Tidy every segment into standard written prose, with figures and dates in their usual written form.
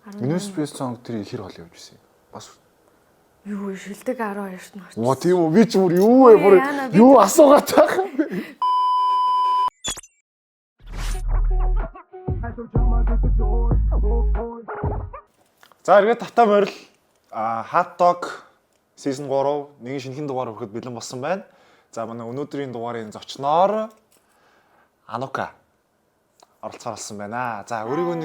Municipal song тэр ихэр хол явж ирсэн. Бас юу шилдэг 12-т нь орчих. Оо тийм үү би ч бүр юу вэ бүр юу асуугаад байгаа юм бэ? За эргээд татаа морил hot dog season 3 нэг шинэхэн дугаар өгөхөд бэлэн болсон байна. За манай өнөөдрийн дугаарын зочноор Анука оролцоор болсон байна. За өөрийгөө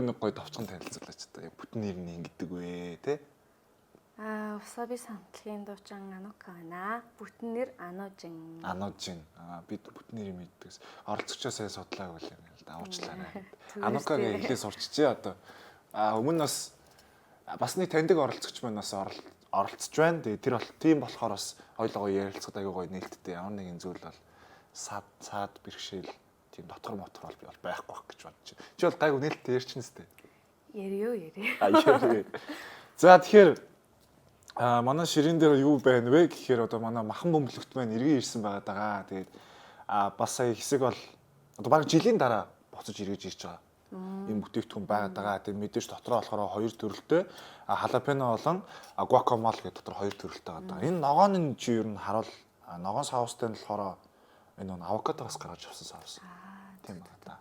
нэг гоё товчхон танилцуулаач та. Бүтэн нэр нь ингэдэг вэ те? Усаби самтлагын дуучин Анука байна. Бүтэн нэр Анужин. Анужин. Би бүтэн нэрийг мэддэгс. Оролцогчоос сайн судлаагүй л юм л да. Уучлаарай. Анукагийн хэлээс сурчжээ одоо. Өмнө бас нэг таньдаг оролцогч маань бас оролцож байна. Тэгээ тэр бол тийм болохоор бас хоёулаа ярилцахад аягүй гоё нээлттэй. Ямар нэгэн зүйл бол саад бэрхшээл тийм дотор мотор бол байхгүй байх гэж бодож байна. Чи бол гайгүй нээлттэй ярьчихна сте. Яриа. За тэгэхээр манай ширэн дээр юу байна вэ гэхээр одоо манай махан бөмбөлөгт маань эргэн ирсэн байгаа. Тэгээд бас сая хэсэг бол одоо баг жилийн дараа буцаж эргэж ирж байгаа. Ийм бүтээгдэхүүн байгаа. Тэгээд мэдээж дотроо болохоор хоёр төрөлтэй халапено болон guacamole гэдэг дотор хоёр төрөлтэй байгаа. Энэ ногоон нь чи ер нь харуул ногоон соустай нь болохоор энэ авокадоос гаргаж авсан соус. Тийм байна да.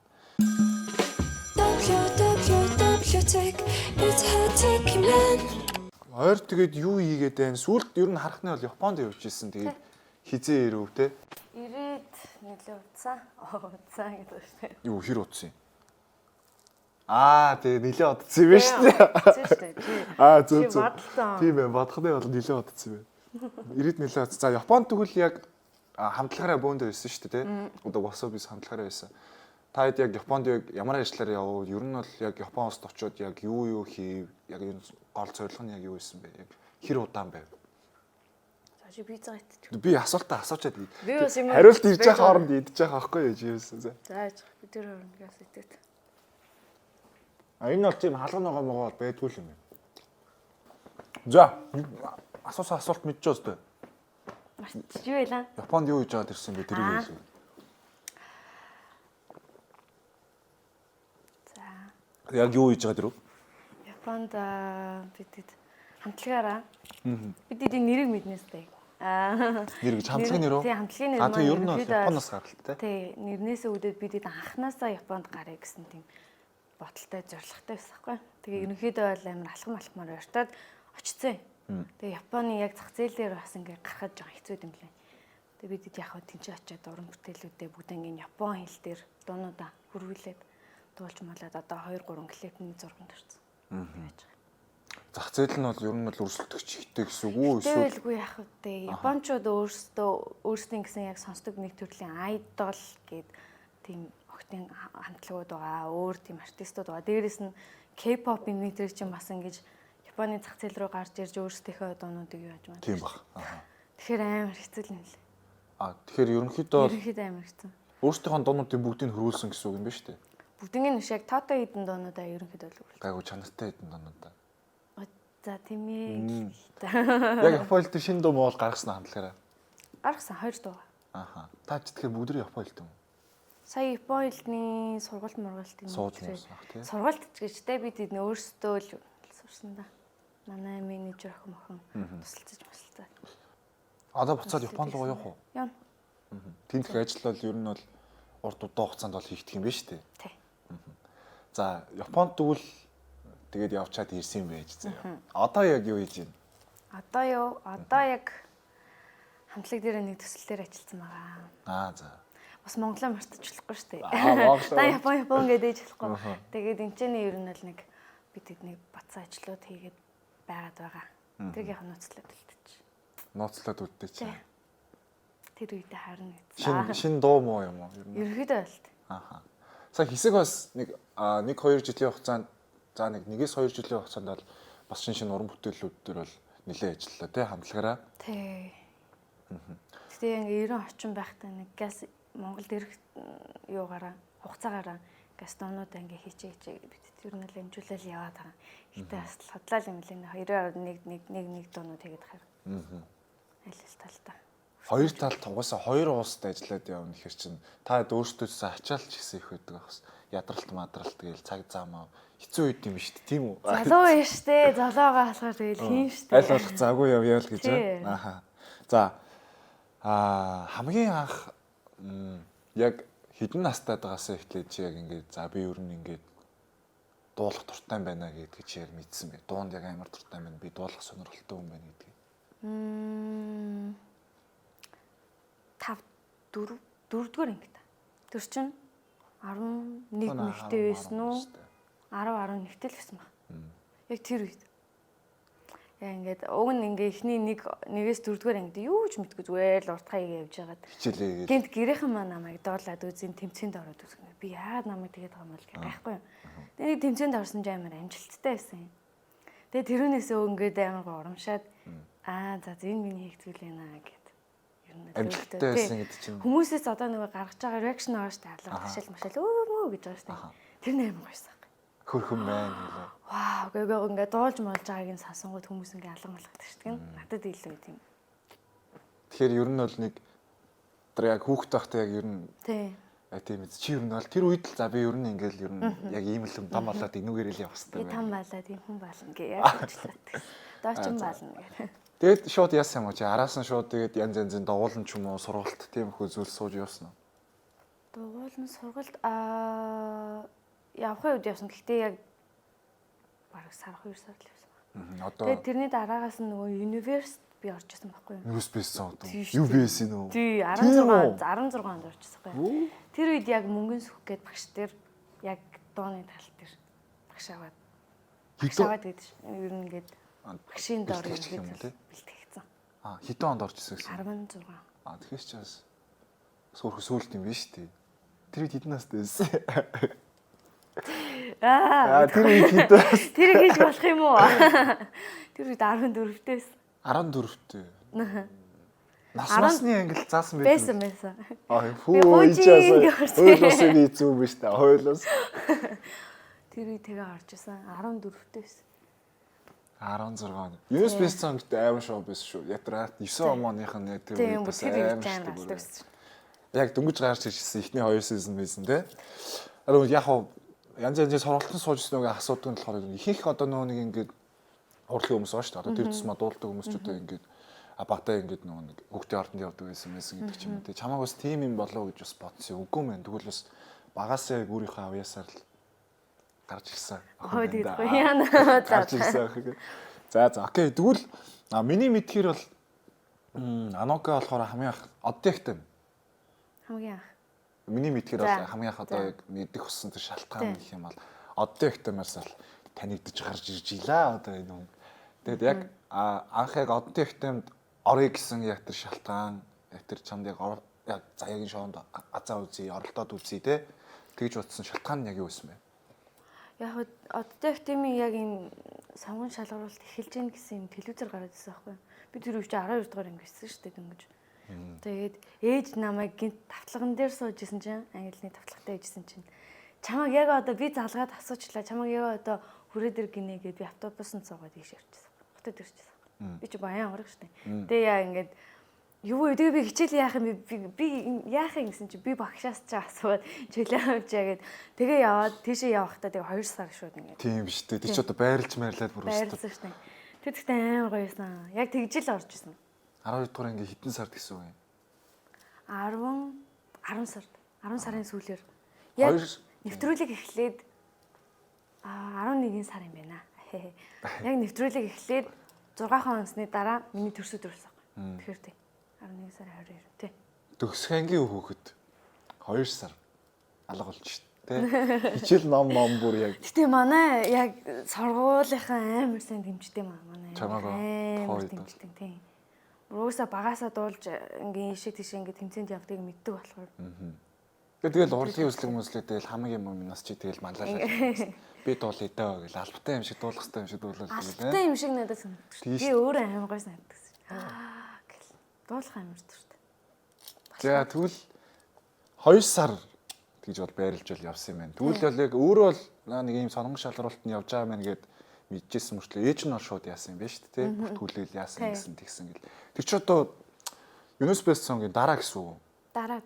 Ойр тэгээд юу хийгээд байна? Сүүлд ер нь харахны бол Японд явж ирсэн. Тэгээд хизээ ирв те? Ирээд нэлээ утсан. Утсан гэдэг шүү дээ. Юу хэр утсан юм? Тэгээд нэлээ удсан юм байна шүү дээ. Зөв. Тийм ээ, бодхны бол нэлээ удсан юм байна. Ирээд нэлээ удсан. За Японд тэгвэл яг хамтлагаараа бөөндөө байсан шүү дээ, те? Одоо Wasabis хамтлагаараа байсан. Та хэд яг Японд яг ямар ажиллаар явв? Ер нь бол яг Япон улсад очиод яг юу хийв? Яг энэ гол зорилго нь яг юу байсан бэ? Яг хэр удаан байв? За чи виза итчих. Би асуултаа асуучаад ий. Хариулт Хариулт ирж байгаа хооронд идэж байгаа байхгүй юу жийсэн. За бид тэр хоорондоос идэв. Энэ бол тийм халуун ногоо байдгүй юм байна. За асуусан асуулт мэдчихөөс дээ. Мартчих юу байлаа? Японд юу хийж байгаад ирсэн бэ? Тэрийг хэлээ. Яг юу хийж байгаа дөрөв? Японд бид хамтлагаараа бид нэрийг мэднэстэй. Нэр гэж хамтлагын нэр үү? Тийм хамтлагын нэр. Тийм ер нь бол Японоос гаралтай. Тийм нэрнээсээ үүдээд бид анханасаа Японд гарыг гэсэн тийм боталтай зорилготой байсан хгүй. Тэгээ ерөнхийдөө бол амар алхамаар ойртоод очицсан. Тэгээ Японы яг зах зээлээр бас ингээ гарахад жоо хэцүү юм лээ. Тэгээ бид яг тэнцээ очиад уран бүтээлүүдээ бүгд ингээ Япон хэл дээр дуунуудаа хөрвүүлээд дуулж малаад одоо 2-3 клипний зурганд орсон. Зах зээл нь бол ер нь бол өрсөлдөгч ихтэй гэсэн үг үү? Тэгэлгүй яах вэ? Японочууд өөрсдийн гэсэн яг сонсдог нэг төрлийн айдол гээд тийм октын хамтлагууд байгаа. Өөр тийм артистууд байгаа. Дээрээс нь K-pop-ийн нийтрэг чинь бас ингэж Японы зах зээл рүү гарч ирж өөрсдийнхөө дуунуудыг юу яаж байна. Тийм баг. Тэгэхээр амар хэцүү юм лээ. Тэгэхээр ерөнхийдөө амар хэцүү. Өөрсдийнхөө дуунуудын бүгдийг хөрвүүлсэн гэсэн үг юм ба шүү дээ. Бүгдийн нь биш яг тото хідэн дуунуудаа ерөнхийдөө л үлээ. Гайгүй чанартай хідэн дуунуудаа. За тийм ээ. Яг Япон хэлтэй шинэ дуу моол гаргасан хамтлагаараа. Гаргасан 2 дуу. Та ч тэгэхээр бүгд Япон хэлтэй юм. Сая Япон хэлний сургалт мургалтын сургалт гэжтэй бид өөрсдөө л сурсан да. Манай менежер охин тусалцаж масалцаад. Одоо буцаад Японд руу явах уу? Яа. Тэнд их ажил бол ер нь бол урт удаан хугацаанд бол хийгдэх юм байна шүү дээ. Тий. За Японд тэгвэл тэгээд явчаад ирсэн юм байж заяа. Одоо яг юу хийж байна? Одоо яг хамтлаг дээр нэг төсөл дээр ажилласан байгаа. За. Бас Монголоо мартаж болохгүй шүү дээ. Та Япон гэдэг ээж болохгүй. Тэгээд энэ ч ер нь л нэг бид нэг бацаа ажлууд хийгээд байгаад байгаа. Тэрийг яг нууцлаад үлдээч. Нууцлаад үлдээч. Тэр үедээ харна гэсэн. Шин дуу муу юм уу? Ерөнхийдөө болт. Сая хэсэг бас нэг 1-2 жилийн хугацаанд за нэгээс 2 жилийн хугацаанд бол бас шинэ уран бүтээлүүд дээр бол нэлээд ажиллалаа тий хамтлагаараа. Тий. Тэгээ ингээ 90 орчим байхдаа нэг газ Монголд ирэх юугаараа хугацаагаараа газ доонуудаа ингээ хийчээ бид тэр нь л амжуулал яваад байгаа. Гэтэ бас худлаа юм лээ. Хоёроо нэг дуунууд хийгээд хараа. Аль талтай. Хоёр талд угаасаа хоёр уустай ажиллаад явна гэхэр чинь та өөртөөсөө ачаалч гэсэн их байдаг бас. Ядралт мадралт гээл цаг зам хэцүү үед юм шүү дээ, тийм үү? Залуу юм штэ. Залуугаа болохоор тэгэл хийн штэ. Аль болох завгүй явъя л гэж байна. Ааха. За хамгийн анх яг хэдэн настайд байгаас эхлээд чи яг ингээд за би ер нь ингээд дуулах дуртай байна гэдгийг чи яг мэдсэн бэ. Дуунд яг амар дуртай байна. Би дуулах сонирхолтой хүн байна гэдгийг. 4-4 анги та. Тэр чинь 11 нэгтэй байсан уу? 10-11-тэй л байсан баг. Яг тэр үед. Яа ингээд уг нь ингээ эхний нэгээс 4-р ангид юу ч мэдгүй зүгээр л урт хаяг явж байгаад. Хичээлээ. Гэнт гэрийнхэн маань намайг дуулаад үзэн тэмцээнд ороод үзгэнэ. Би яагаад намайг тэгээд байгаа юм бол гайхгүй юм. Тэгээд тэмцээнд орсон ч амар амжилттай байсан юм. Тэгээд тэрүүнээсээ ингээд амар урамшаад за энэ миний хийх зүйл байна гэд. Ер нь амжилттай байсан гэдэг чинь хүмүүсээс одоо нөгөө гаргаж байгаа реакшн аваад штэ алга ташаал машаал өө гэж байгаа штэ. Тэр нь амар гойсон. хөрхөн байна гэлээ. Вау, гэгөө ингээд дуулж молж байгааг нь сонсонгууд хүмүүс ингээд алга малгадаг штэ. Надад илүү үед юм. Тэгэхээр ер нь бол нэг тэр яг хүүхэд байхдаа яг ер нь тийм ээ чи ер нь бол тэр үед л за би ер нь ингээд ер нь яг ийм л юм там болоод энүүгээр л явах хэрэгтэй байна. байна. Там болоод ийм хүн болно гэ яаж хэлээд. Доочин болно гэх. Тэгээд шууд яасан юм уу чи араас нь шууд тэгээд янз янзын дагуулan ч юм уу сургалт тийм их зүйл сууж явсан уу? Дагуулan сургалт явахын үед явсан. Гэхдээ яг бараг сар 2 сар л явсан. Одоо тэгээд тэрний дараагаас нь нөгөө университет би орж исэн байхгүй юу? Юуспэссэн одоо. Юу байсан үү? Тий 16 онд орж исэн байхгүй юу? Тэр үед яг мөнгөн сүх гээд багш тэр яг дууны тал дээр багш аваад гэдэг ер нь ингээд багшийн доор ингээд бэлтгэгдсэн. Хэдэн онд орж исэн гэсэн? 16. Тэгэхээр ч бас суурх сүулт юм биш үү? Тэр үед хэдэн настай байсан? Тэр үед хэдэн? Тэр хийж болох юм уу? Тэр үед 14-тэй байсан. 14-тэй. Насны ангил заасан байсан. Фүү ичээс хойлоосны эзүү биш та хойлоос. Тэр үед тэгээ орж исэн 14-тэй байсан. 16 он. Юуспэс цангт аим шоу байсан шүү. Ятраа 9 ононых нь яг тэр үед бас аим шүү. Яг дөнгөж гарч ирсэн ихний 2 сизон байсан те. Яг янз янзын сургалтын суужсэн нөгөө асуудаг нь болохоор ихэнх одоо нөгөө нэг ингээд урлагийн хүмүүс байна шүү дээ. Одоо тэр тусмаа дуулдаг хүмүүс ч одоо ингээд багтаа ингээд нөгөө нэг хөгтийн ордонд явдаг байсан гэдэг ч юм уу те. Чамайг бас тим юм болоо гэж бас бодсон. Үгүй мэн. Тэгвэл бас багасаа өөрийнхөө авьяасаар л гарч ирсэн. Гарч ирсэн. За окей. Тэгвэл миний мэдхээр бол Анока болохоор хамгийн анх оддэгтэй. Хамгийн анх. Миний мэдхээр бол хамгийн анх одоо яг мэдэх хүссэн тэр шалтгаан гэх юм бол оддэгтэмээс л танигдж гарч ирж илаа одоо энэ хүн. Тэгэд яг анх яг оддэгтэмд орё гэсэн яг тэр шалтгаан яг тэр чамд яг заяагийн шоунд азаа үзье, оролдоод үзье те. Тэгж утсан шалтгаан нь яг юу байсан бэ? Яг оддэгтэмийн яг энэ сонгон шалгаруулалт эхэлж гин гэсэн юм телевизээр гараад ирсэн байхгүй юу? Би тэр үе чи 12 дугаар анги байсан шүү дээ дөнгөж. Тэгээд ээж намайг гинт тавтлаган дээр суужсэн чинь ангилны тавтлагатай ээжсэн чинь чамайг яг одоо би залгаад асуучлаа чамайг яг одоо хүрээ дээр гинэ гэд би автобусанд суугаад ийш явчихсан. Хотод ирчихсэн. Би чи баян онгорох штэ. Тэгээ яа ингээд юу вэ? Тэгээ би хичээл яах юм би яах юм гэсэн чи би багшаас ч асууад чөлөө авчаа гэд тэгээ яваад тийшээ явахдаа тэгээ 2 сар шууд ингээд. Тийм биш үү? Тэг чи одоо байрлж маярлаад бүр өстө. Байрлсан штэ. Тэр тэгтээ амар гоёсэн. Яг тэгжил орж исэн. 12 дугаар анги хэдэн сард гэсэн үг юм? 10 сард. 10 сарын сүүлээр. Яг нэвтрүүлэг эхлээд 11 сар юм байна. Яг нэвтрүүлэг эхлээд 6 хоносны дараа миний төрсөд төрсөн. Тэгэхээр тий. 11 сар 22 тий. Төгсөх ангийн хүүхэд 2 сар алга болж шít тий. Хичээл ном бүр яг. Гэтэ манай яг сургуулийнхаа амар сайн дэмждэг манай. Чамаагаа дэмждэг тий. Уусаа багасаа дуулж ингийн ишээ тийш ингээ тэмцээнд явдгийг мэддэг болохоор. Тэгэл урлагийн үзлэг мүслэдэл хамгийн юм нас чи тэгэл манлайлаа. Би дуулъя даа гэл албатай юм шиг дуулах хэрэгтэй юм шиг дуулаад тийм. Албатай юм шиг надад санагдав. Би өөрөө амар гой санагдав. Гэл дуулах амар дуртай. За тэгвэл 2 сар гэж бол байрлж бол явсан юм байна. Тэгвэл бол яг өөрөө бол нэг юм сонгон шалралтанд явж байгаа мэн гэд мэдчихсэн мөртлөө ээж нь шууд яасан юм байна шүү дээ. Бүртгүүлэл яасан гэсэн тэгсэн гэл. Тэр ч одоо Universe Best Song-ийн дараа гэсэн үг. Дараа.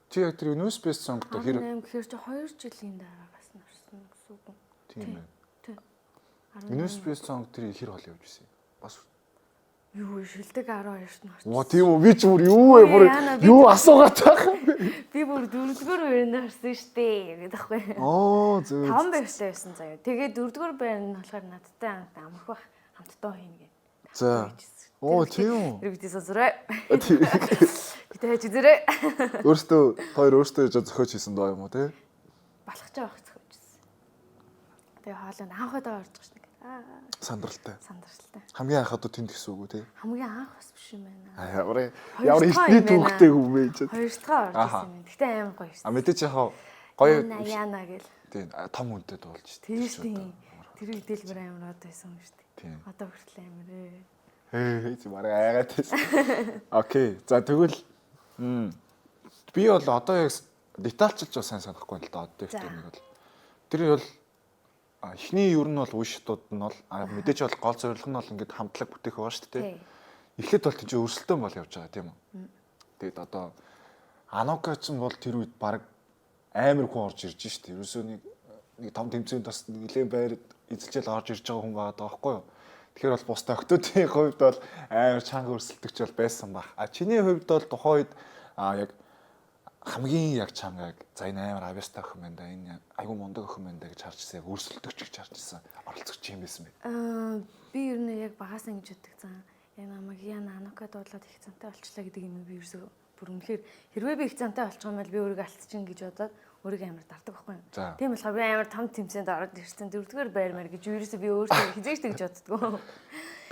Чи яг тэр Universe Best Song-д хэрэг 18 гэхээр чи 2 жилийн дараагаас нь орсон гэсэн үг. тийм ээ. Тийм. Universe Best Song тэр хэр хол явж ирсэн. Бас Юу шилдэг 12-т нь орсон. Оо тийм үү би ч бүр юу вэ бүр юу асуугаад байгаа юм. Би бүр 4-р байранд орсон штэ гэдэг байхгүй. Оо зөв. 5 байртай байсан заяа. Тэгээд 4-р байр нь болохоор надтай амарх байх хамтдаа хийнэ гэ. За. Оо тийм үү. Иргэдээс сонсорой. Бид хайж үзээрэй. Өөртөө өөртөө зохиож хийсэн доо юм уу те? Балахч авах зохиожсэн. Тэгээ хоолойнд анхудаа орж гаш нэг. Сандралтай. Сандралтай. Хамгийн анх одоо тэнд гэсэн үг үү те? Хамгийн анх бас биш юм байна. Ямар ихний түүхтэй юм бэ ч. Хоёр дахь орж ирсэн юм. Гэтэ аим гоё ирсэн. Мэдээч яхаа гоё Яна гэл. тийм том үнэтэй дуулж шүү. Тийм шүү. Тэр дэлбэр амираад байсан юм шүү. Тийм. Одоо хүртэл амир ээ. Чи бараг айгаад байсан. Окей. За тэгвэл би бол одоо яг детальчилж бас сайн санахгүй л да. Одоо ихтэй нэг бол тэр бол эхний ер нь бол үе шатууд нь бол мэдээч бол гол зорилго нь бол ингээд хамтлаг бүтээх байгаа шүү дээ. Эхлээд бол тийч өрсөлдөөн бол явж байгаа тийм үү. Тэгэд одоо Анока ч бол тэр үед баг амар хүн орж ирж шүү дээ. Ерөөсөө нэг том тэмцээнд бас нэлээд байр эзэлжэл орж ирж байгаа хүн байгаа даахгүй юу. Тэгэхээр бол бусдаа октодын хувьд бол амар чанга өрсөлдөгч бол байсан баг. Чиний хувьд бол тухайн үед яг хамгийн яг чанга яг за энэ амар авьяастай охин байна да. Энэ айгүй мундаг охин байна да гэж харж ирсэн. Яг өрсөлдөгч гэж харж ирсэн. Оролцогч юм байсан бэ? Би ер нь яг багасаа ингэж боддог зан. Яг намайг яна Анока дуулаад их зантай болчлаа гэдэг юм би ерөөсөө бүр үнэхээр хэрвээ би их зантай болчих юм бол би өөрийгөө алдчихна гэж бодоод өөрийгөө амар дардаг байхгүй юу. Тийм болохоор би амар том тэмцээнд ороод ирсэн. 4-р байрмаар гэж ерөөсөө би өөртөө хизээч тэгж боддгоо.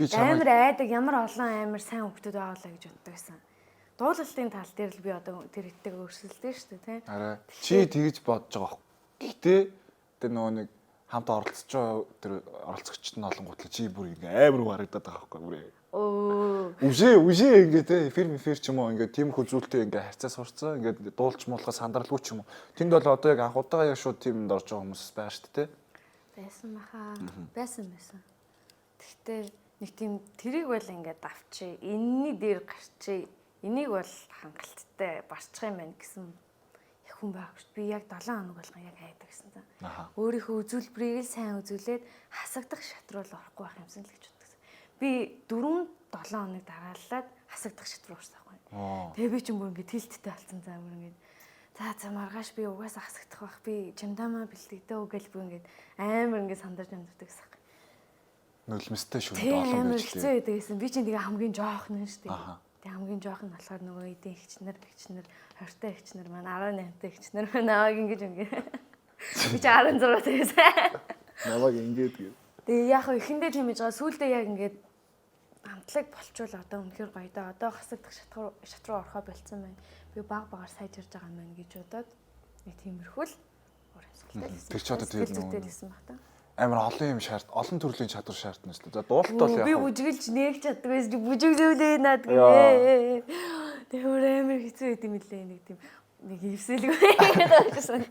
Би амар айдаг ямар олон амар сайн хүмүүс байгаалаа гэж боддог байсан. Дуулалтын тал дээр л би одоо тэр хэдтэйг өөрсөлдөө шүү дээ тийм. Арай. Чи тэгж бодож байгаа байхгүй. Гэхдээ тэр нөгөө нэг хамт оролцож байгаа тэр оролцогчд нь олонгууд л чи бүр ингээ амар харагдаад байгаа байхгүй бүр. Үжээ ингээ те фирм ч юм уу ингээ тиймэрхүү зүйлтэй ингээ харьцаа сурцсан ингээ дуулч муулахаа сандралгүй ч юм уу. Тэнд бол одоо яг анхудаага яг шууд тиймд орж байгаа хүмүүс байгаа шүү дээ те. Байсан баха. Байсан. Гэхдээ нэг тийм тэрийг бол ингээ давчи. Энэний дээр гарчи. Энийг бол хангалттай барчих юм байна гэсэн их хүн байгаа шүү. Би яг 7 хоног болгон яг хайдаг гэсэн та. Өөрийнхөө үзүүлбэрийг л сайн үзүүлээд хасагдах шат руу л орохгүй байх юмсан л гэж боддог. Би 4-7 хоног дараалаад хасагдах шат руу орсон байхгүй. Тэгээ би ч юм бүр ингэ тэлттэй болсон заа бүр ингэ. За маргааш би угаасаа хасагдах байх. Би чамдамаа бэлтгэдэ үгээл бүр ингэ амар ингэ сандарч амьддаг гэсэн. Нулимстай шүү дээ олон байж тээ. Хэцүү байдаг гэсэн. Би чинь тэгээ хамгийн жоохон нь шүү дээ. Тэгээ хамгийн жоохон нь болохоор нөгөө эдийн хичнэр 20-тай хичнэр маань 18-тай хичнэр маань наваг ингэж ингэ. Би ч 16-тай байсан. Наваг ингэж гээ. Тэгээ яг ихэндээ тийм гэж байгаа. Сүүлдээ яг ингээд хамтлаг болчвол одоо үнэхээр гоё да. Одоо хасагдах шат руу орохоо болцсон байна. Би баг-багаар сайжирж байгаа юм байна гэж бодоод нэг тиймэрхүү л уур амьсгалтай байсан. Тэр ч одоо тэгээд нөгөө баг та. Амар олон юм олон төрлийн чадвар шаардна шүү дээ. За дуулалт бол яг би бүжиглж нээх чаддаг байсан. Бүжиглүүлээ наад гээ. Тэр өөр амар хэцүү байд юм лээ нэг тийм нэг ивсэлгүй байсан.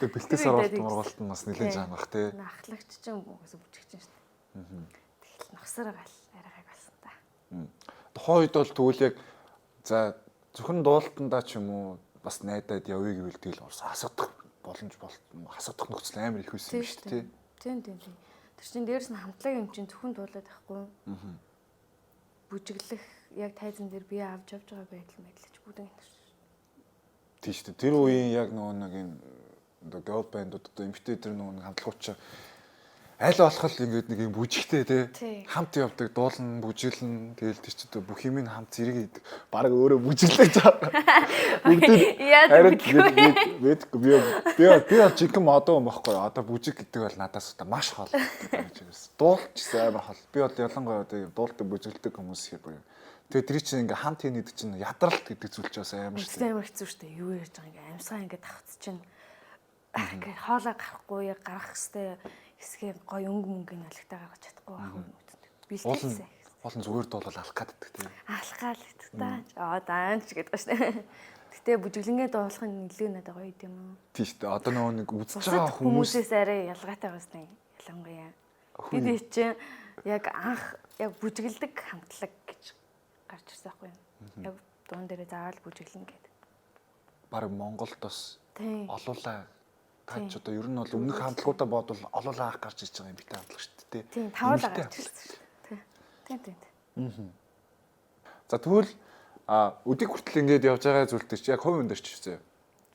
Тэг бэлтээс оролт нь бас нэлээд жаан бах те. Ахлагч ч юм уу гэсэн бүжигч шүү дээ. Тэгэл ногсоор гал арайгаг болсон та. Тухайн үед бол тэгвэл яг за зөвхөн дуулалтандаа ч юм уу бас найдаад явъя гэвэл тэгэл асуудах боломж хасагдах нөхцөл амар их байсан юм шүү дээ. Тийм. Тэр чинь дээрс нь хамтлаг юм чинь зөвхөн дуулаад байхгүй. Бүжиглэх яг тайзан дээр бие авч явж байгаа байдал мэдлэж бүгд ингэ. Тийм шүү дээ. Тэр үеийн яг нөгөө нэг юм одоо гол бандууд одоо эмгтэй тэр нөгөө хамтлагч аль болох л ингээд нэг юм бүжигтэй те хамт явдаг дуулан бүжиглэн тэгэл тэр чинь бүх юм хамт зэрэг идэг баг өөрөө бүжиглэж байгаа. Бүгд би жинхэнэ модоо юм байхгүй одоо бүжиг гэдэг бол надаас одоо маш хол гэж байсан. Дуулчсан амар хол. Би бол ялангуяа одоо дуулдаг бүжиглдэг хүмүүс хэрэг. Тэгээ тэр чинь ингээ хамт хийдэг чинь ядралт гэдэг зүйл ч бас амар шүү дээ. Амар хэцүү шүү дээ. Юу ярьж байгаа ингээ амьсгаа ингээ тавц чинь ингээ хоолоо гарахгүй яг гарах хэвээр хэсгээ гоё өнгө мөнгөний алгатаа гаргаж чадахгүй байх юм үү. Бэлтгэлсэн. Олон зүгээр дуулал алах гэдэг тийм. Алах гал гэдэг та. Даанч гэдэг ба штэ. Гэтэ бүжиглэнгээ дуулах нь илүү надад гоё юм уу. Тийм шүү дээ. Одоо нөгөө нэг үзэж байгаа хүмүүсээс арай ялгаатай байсан ялангуяа. Бид чинь яг анх яг бүжиглдэг хамтлаг гэж гарч ирсэн байхгүй юу. Яг дуун дээрээ заавал бүжиглэн гэдэг. Бараг Монголд бас Тийм. олуулаа таач одоо ер нь бол өмнөх хамтлагуудаа бодвол олуулаа авах гарч ирж байгаа юм битэй хамтлаг шүү дээ. Тийм, тавуулаа гарч ирсэн шүү дээ. Тийм. За тэгвэл өдийг хүртэл ингэж явж байгаа зүйлтэй чи яг хувь өндөр ч хэвчээ.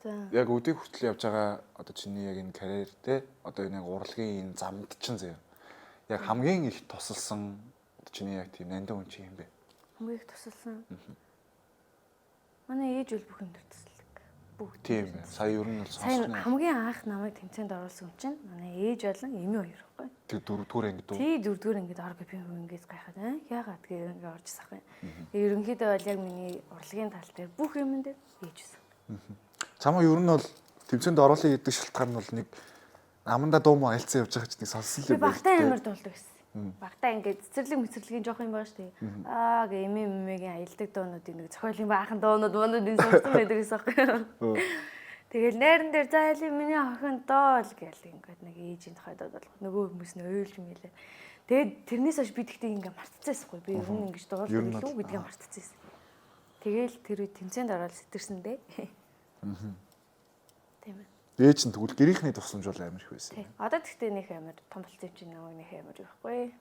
За. Яг өдийг хүртэл явж байгаа одоо чиний яг энэ карьер те одоо энэ урлагийн энэ замд чинь заяа. Яг хамгийн их тусалсан чиний яг тийм нандин хүн чи юм бэ? Хамгийн их тусалсан. Манай ээж бол бүх юм дээр тусалдаг. Бүгд. Тийм ээ. Сая ер нь бол Сайн сонссон. хамгийн анх намайг тэмцээнд оруулсан хүн чинь манай ээж болон эми хоёр байхгүй. Тэр дөрөвдүгээр ангид үү? Тий дөрөвдүгээр ингээд ор бипийн хүн ингээд гайхаад яагаад тэгээ ингээд орж ирсэн байхгүй. Тэгээ ерөнхийдөө бол яг миний урлагийн тал дээр бүх юм дээр ээж байсан. Чамаа ер нь бол тэмцээнд оруулах гэдэг шалтгаан нь бол нэг амандаа дуу мó альцсан явж байгаа ч нэг сонссон л Би юм байна. багтаа амар дуулдаг байсан. Багтаа ингээд цэцэрлэг жоох юм байгаа шүү дээ. Гэ эми мэмэгийн аялдаг дуунуудын нэг зохиолын баахан дуунууд нэг сонссон байдаг гэсэн байхгүй. Тэгэл найран дээр зайлын миний охин доол гэл ингээд нэг ээжийн тухайд бодлоо. Нөгөө хүмүүс нь ойлж мэлээ. Тэгээд тэрнээс хойш би тэгтээ ингээд мартцаасахгүй. Би ер нь ингэж дуулдаг илүү гэдгээ мартцаасан. Тэгэл тэр үе тэмцээнд ороод сэтэрсэндээ. Тийм ээ. Ээж нь тэгвэл гэрийнхний тусламж бол амар их байсан. Тий. Одоо тэгтээ нөх амар том болсон юм чинь нэг амар байхгүй.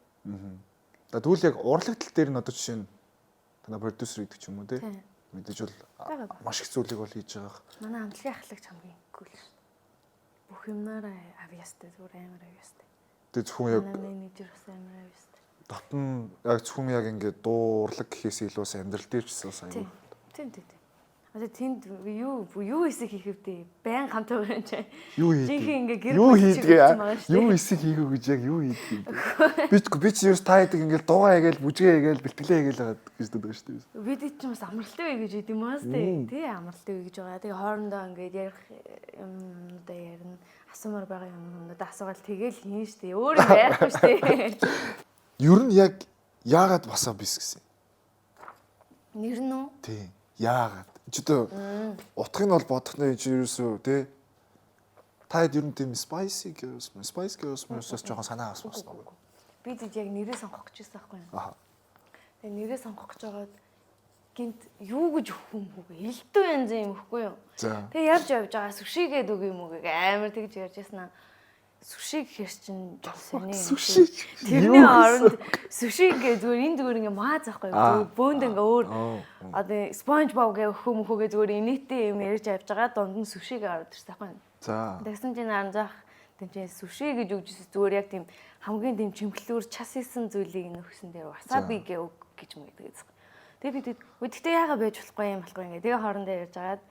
Тэгвэл яг урлаг тал дээр нь одоо жишээ нь танай продюсер гэдэг ч юм уу те. Мэдээж бол маш их зүйлийг бол хийж байгаа. Манай хамтлагийн ахлагч хамгийн cool шүү дээ. Бүх юмнаараа авьяастай зүгээр амар авьяастай. Тэгээ зөвхөн яг Манай менежер бас амар авьяастай. дотн яг зөвхөн яг ингээд дуу урлаг гэхээс илүү амьдрал дээр ч гэсэн сайн. Тийм. Одоо тэнд юу хэсэг хийх вдээ байн хамт байгаа юм чинь. Юу хийдэг? Жинхэнэ ингээ гэр Юу бүл хийдэг? Юу хэсэг хийгүү гэж яг юу хийдэг? Би ч ерөөс та хийдэг ингээл дуугаа хийгээл бүжгээ хийгээл бэлтгэлээ хийгээл байгаа гэж дуудаж шүү дээ. Бид ч юм бас амралтын үе гэж идэм маас тий амралтын үе гэж байгаа. Тэгээ хоорондоо ингээд ярих юмудаа ярина. Асуумаар байгаа юмудаа асуугаал тэгээл хийн штэ. Өөр юм байхгүй штэ. Ер нь яг яагаад басаа бис гэсэн? Нэр нь үү? Тий. Яагаад? Чи одоо утгыг нь бол бодохны чи ерөөсөө тий. Таад ер нь тийм spicy girls жоохон санаа асуусан юм. Бид яг нэрээ сонгох гэж байсан байхгүй юу? Аа. Тэгээ нэрээ сонгох гэж байгаад гинт юу гэж өгөх юм бэ? Элдв янз юм өгөхгүй юу? За. Тэгээ явж байгаа сүшигээд үг юм уу гэ амар тэгж ярьж яснаа. Сүши гэхэр чинь сони. Сүши. Тэрний оронд сүши гэ зүгээр ингээ маа заахгүй юу? Бөөнд ингээ өөр одоо SpongeBob гэ өгөх юм хөөгээ зүгээр инээтэй юм ярьж авч байгаа дунд нь сүшиг ороод ирсэн байхгүй юу? За. Тэгсэн чинь анзаах тэмчээ сүши гэж өгчээс зүгээр яг тийм хамгийн тийм чимхлүүр час исэн зүйлийг нөхсөн дээр васаби гэж юм гэдэг. Тэгээ бид өдөртөө яага байж болохгүй юм ингээ. Тэгээ хоорондоо ярьж агаад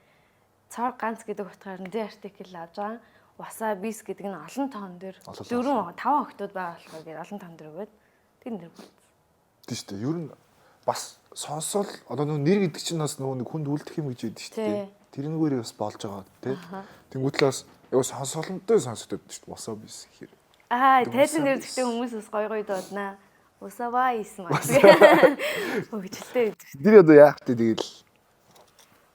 цор ганц гэдэг утгаар нь артикл авч байгаа. Васабис гэдэг нь олон тоон дээр 4 5 октод байгаа болохоор гээд олон тоон дээр өгөөд тэр нэр болчихсон. Тийм шүү дээ. Ер нь бас сонсвол одоо нэр гэдэг чинь бас нэг хүнд үлдэх юм гэж байдаг шүү дээ. Тэрнгээр бас болж байгаа тий. Тэнгүүтлээ бас яг сонсголонтой сонсдог шүү дээ. Васаа бис гэхээр. Тайлан дээр гэхдээ хүмүүс бас гой дууднаа. Усаваа ийсэн маа. Хөгжилтэй. Тэр одоо яах вэ тэгэл.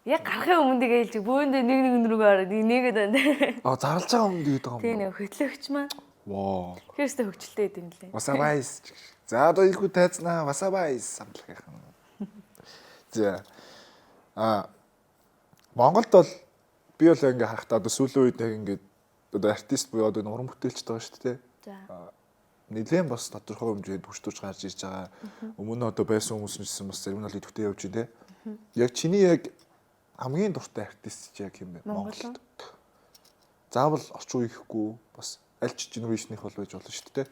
Яг гарахын өмнө тэгээл бөөндөө нэг рүүгээ ороод нэгээд байна. Зарлж байгаа юм тэгээд байгаа юм. Тийм нэ хөтлөгч маань. Воо. Хэрстэй хөгжилтэй гэдэг юм лээ. Васабайс. За одоо их тайцнаа васабайс самтлагийнхан. За. Монголд бол би бол ингээ харахтаа одоо сүүлийн үед яг ингээд одоо артист буюу одоо уран бүтээлчтэй байгаа шүү дээ. За. Нэлээд бас тодорхой хэмжээнд хүчтүүж гарч ирж байгаа. Өмнө одоо байсан хүмүүс нь бас зарим нь идэвхтэй явж байна те. Яг чиний яг хамгийн дуртай артист чи яг юм бэ? Монголд. Заавал орчин үе ихгүй бас аль ч генерашных бол байж болно шүү дээ.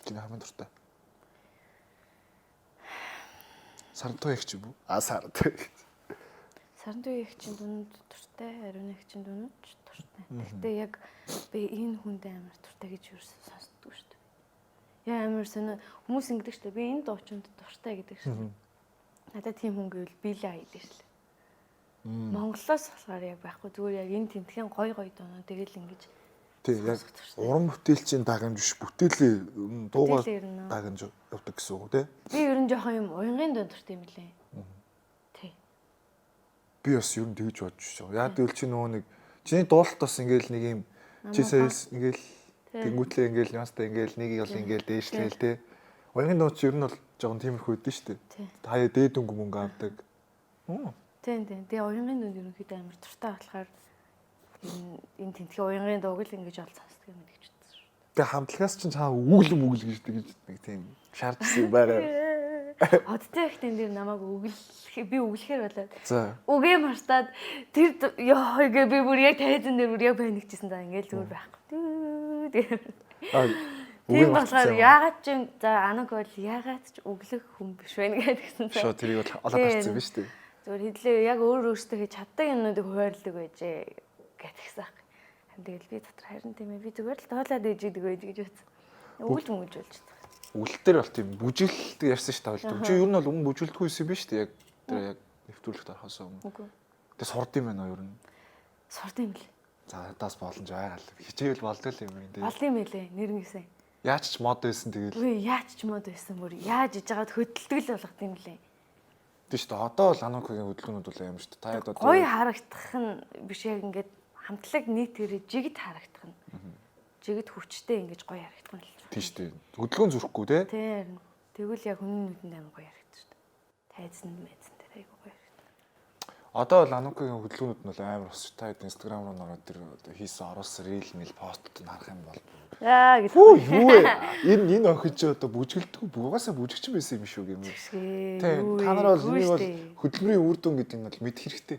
Чиний хамгийн дуртай. Сарантой их ч юм уу? Сарантой. Сарантой их чинь дунд дуртай, ариун их чинь дунд дуртай. Гэхдээ яг би энэ хүнд амар дуртай гэж юусэн сонсдгоо шүү дээ. Яа амар сонио хүмүүс ингэдэг шүү дээ. Би энэ дуучинд дуртай гэдэг шүү дээ. Надад тийм хүн гэвэл билээ хийдэг шүү дээ. Монголоос болохоор яг байхгүй зүгээр яг энэ тентхэн гой доноо тэгэл ингэж тий яг уран бүтээлчийн дагамж биш бүтээлээ дуугаар дагамж явдаг гэсэн үг тий. Би ер нь жоохон юм уянгийн дундуртай юм лээ. Тий. Би бас ер нь тэгж бодож байна. Яг гэвэл чи нөгөө нэг чиний дуулалт бас ингээл нэг юм чи саяс ингээл тэнгуүтлээ ингээл нуустай ингээл нэг бол ингээл дээшлээл тий. Уянгийн дуу чи ер нь бол Жохон тиймэрхүү үдэн шүү Тий. дээ. Хаяа дээд өнгө мөнгө авдаг. Тийм. Тэгээ уянгийн дүнд ерөнхийдөө амар туртай болохоор энэ тентгийн уянгийн дууг л ингэж ол сонсдог юм гэж бодсон шүү. Тэгээ хамтлагаас чинь цаа үглэм үгэл гэж нэг тийм шаардсан байгаа. Одтой их тэн дээр намайг би өглөхээр болоод За. үгээ мартаад тэр ёо гээ би бүр яг тайзан дээр бүр яг паникчсэн за ингээл зүгээр байхгүй. Тийм болохоор яагаад ч юм за анаг бол яагаад ч өглөх хүн биш байна гэдгсэн. Шоо тэрийг бол олоод гарцсан юм шүү дээ. Зүгээр хэдлээ яг өөртөө хийж чаддаг юмнуудыг хуваарлаг байжээ гэдгсэн. Тэгэл би дотор харин тийм ээ би зүгээр л тоолоод ээж идэг байж гэж утсан. Өгүүлж мөнгөж болж байгаа. Үгэлтэр бол тийм бүжиглэлт ярьсан шүү дээ. Чи ер нь бол өмнө бүжиглдэггүй юм биш үү? Яг тэр яг нэвтрүүлэгт орохоос өмнө. Үгүй. Тэгээ сурд юм байна уу ер нь? Сурд юм бэл. За надаас боломж байгаа л. Хичээл болдог юм юм дээ. Болд юм байлээ нэрнгээсээ. Яаж ч мод байсан тэгэл. Үгүй яаж ч мод байсан бүр яаж иж байгаад хөдөлдөг л болгох юм лээ. Тийм шүү дээ. Одоо бол Анукагийн хөдөлгөөнүүд бол амар шүү дээ. Та хэд одоо Гой харагдах нь биш яг ингээд хамтлаг нийт тэрэ жигд харагдах нь. Жигд хүчтэй ингэж гой харагдах нь л. Тийм шүү дээ. Хөдөлгөөн зүрхгүй те. Тийм. Тэгвэл яг хүний нүдэнд амар гоё харагдаж шүү дээ. Тайзан мэдсэн дээр айгу гоё харагдаж. Одоо бол Анукагийн хөдөлгөөнүүд нь бол амар ус. Та хэд Instagram руу нөрөө тэр хийсэн оруулсан рeel мэл постууд нь харах юм бол. Яа гэж. Юу вэ? Энэ охин ч одоо бүжгэлдэггүй бугаасаа бүжигчин байсан юм шүү гэмээр. Тийм. Та нар бол энийг бол хөдөлмөрийн үр дүн гэдэг нь бол мэд хэрэгтэй.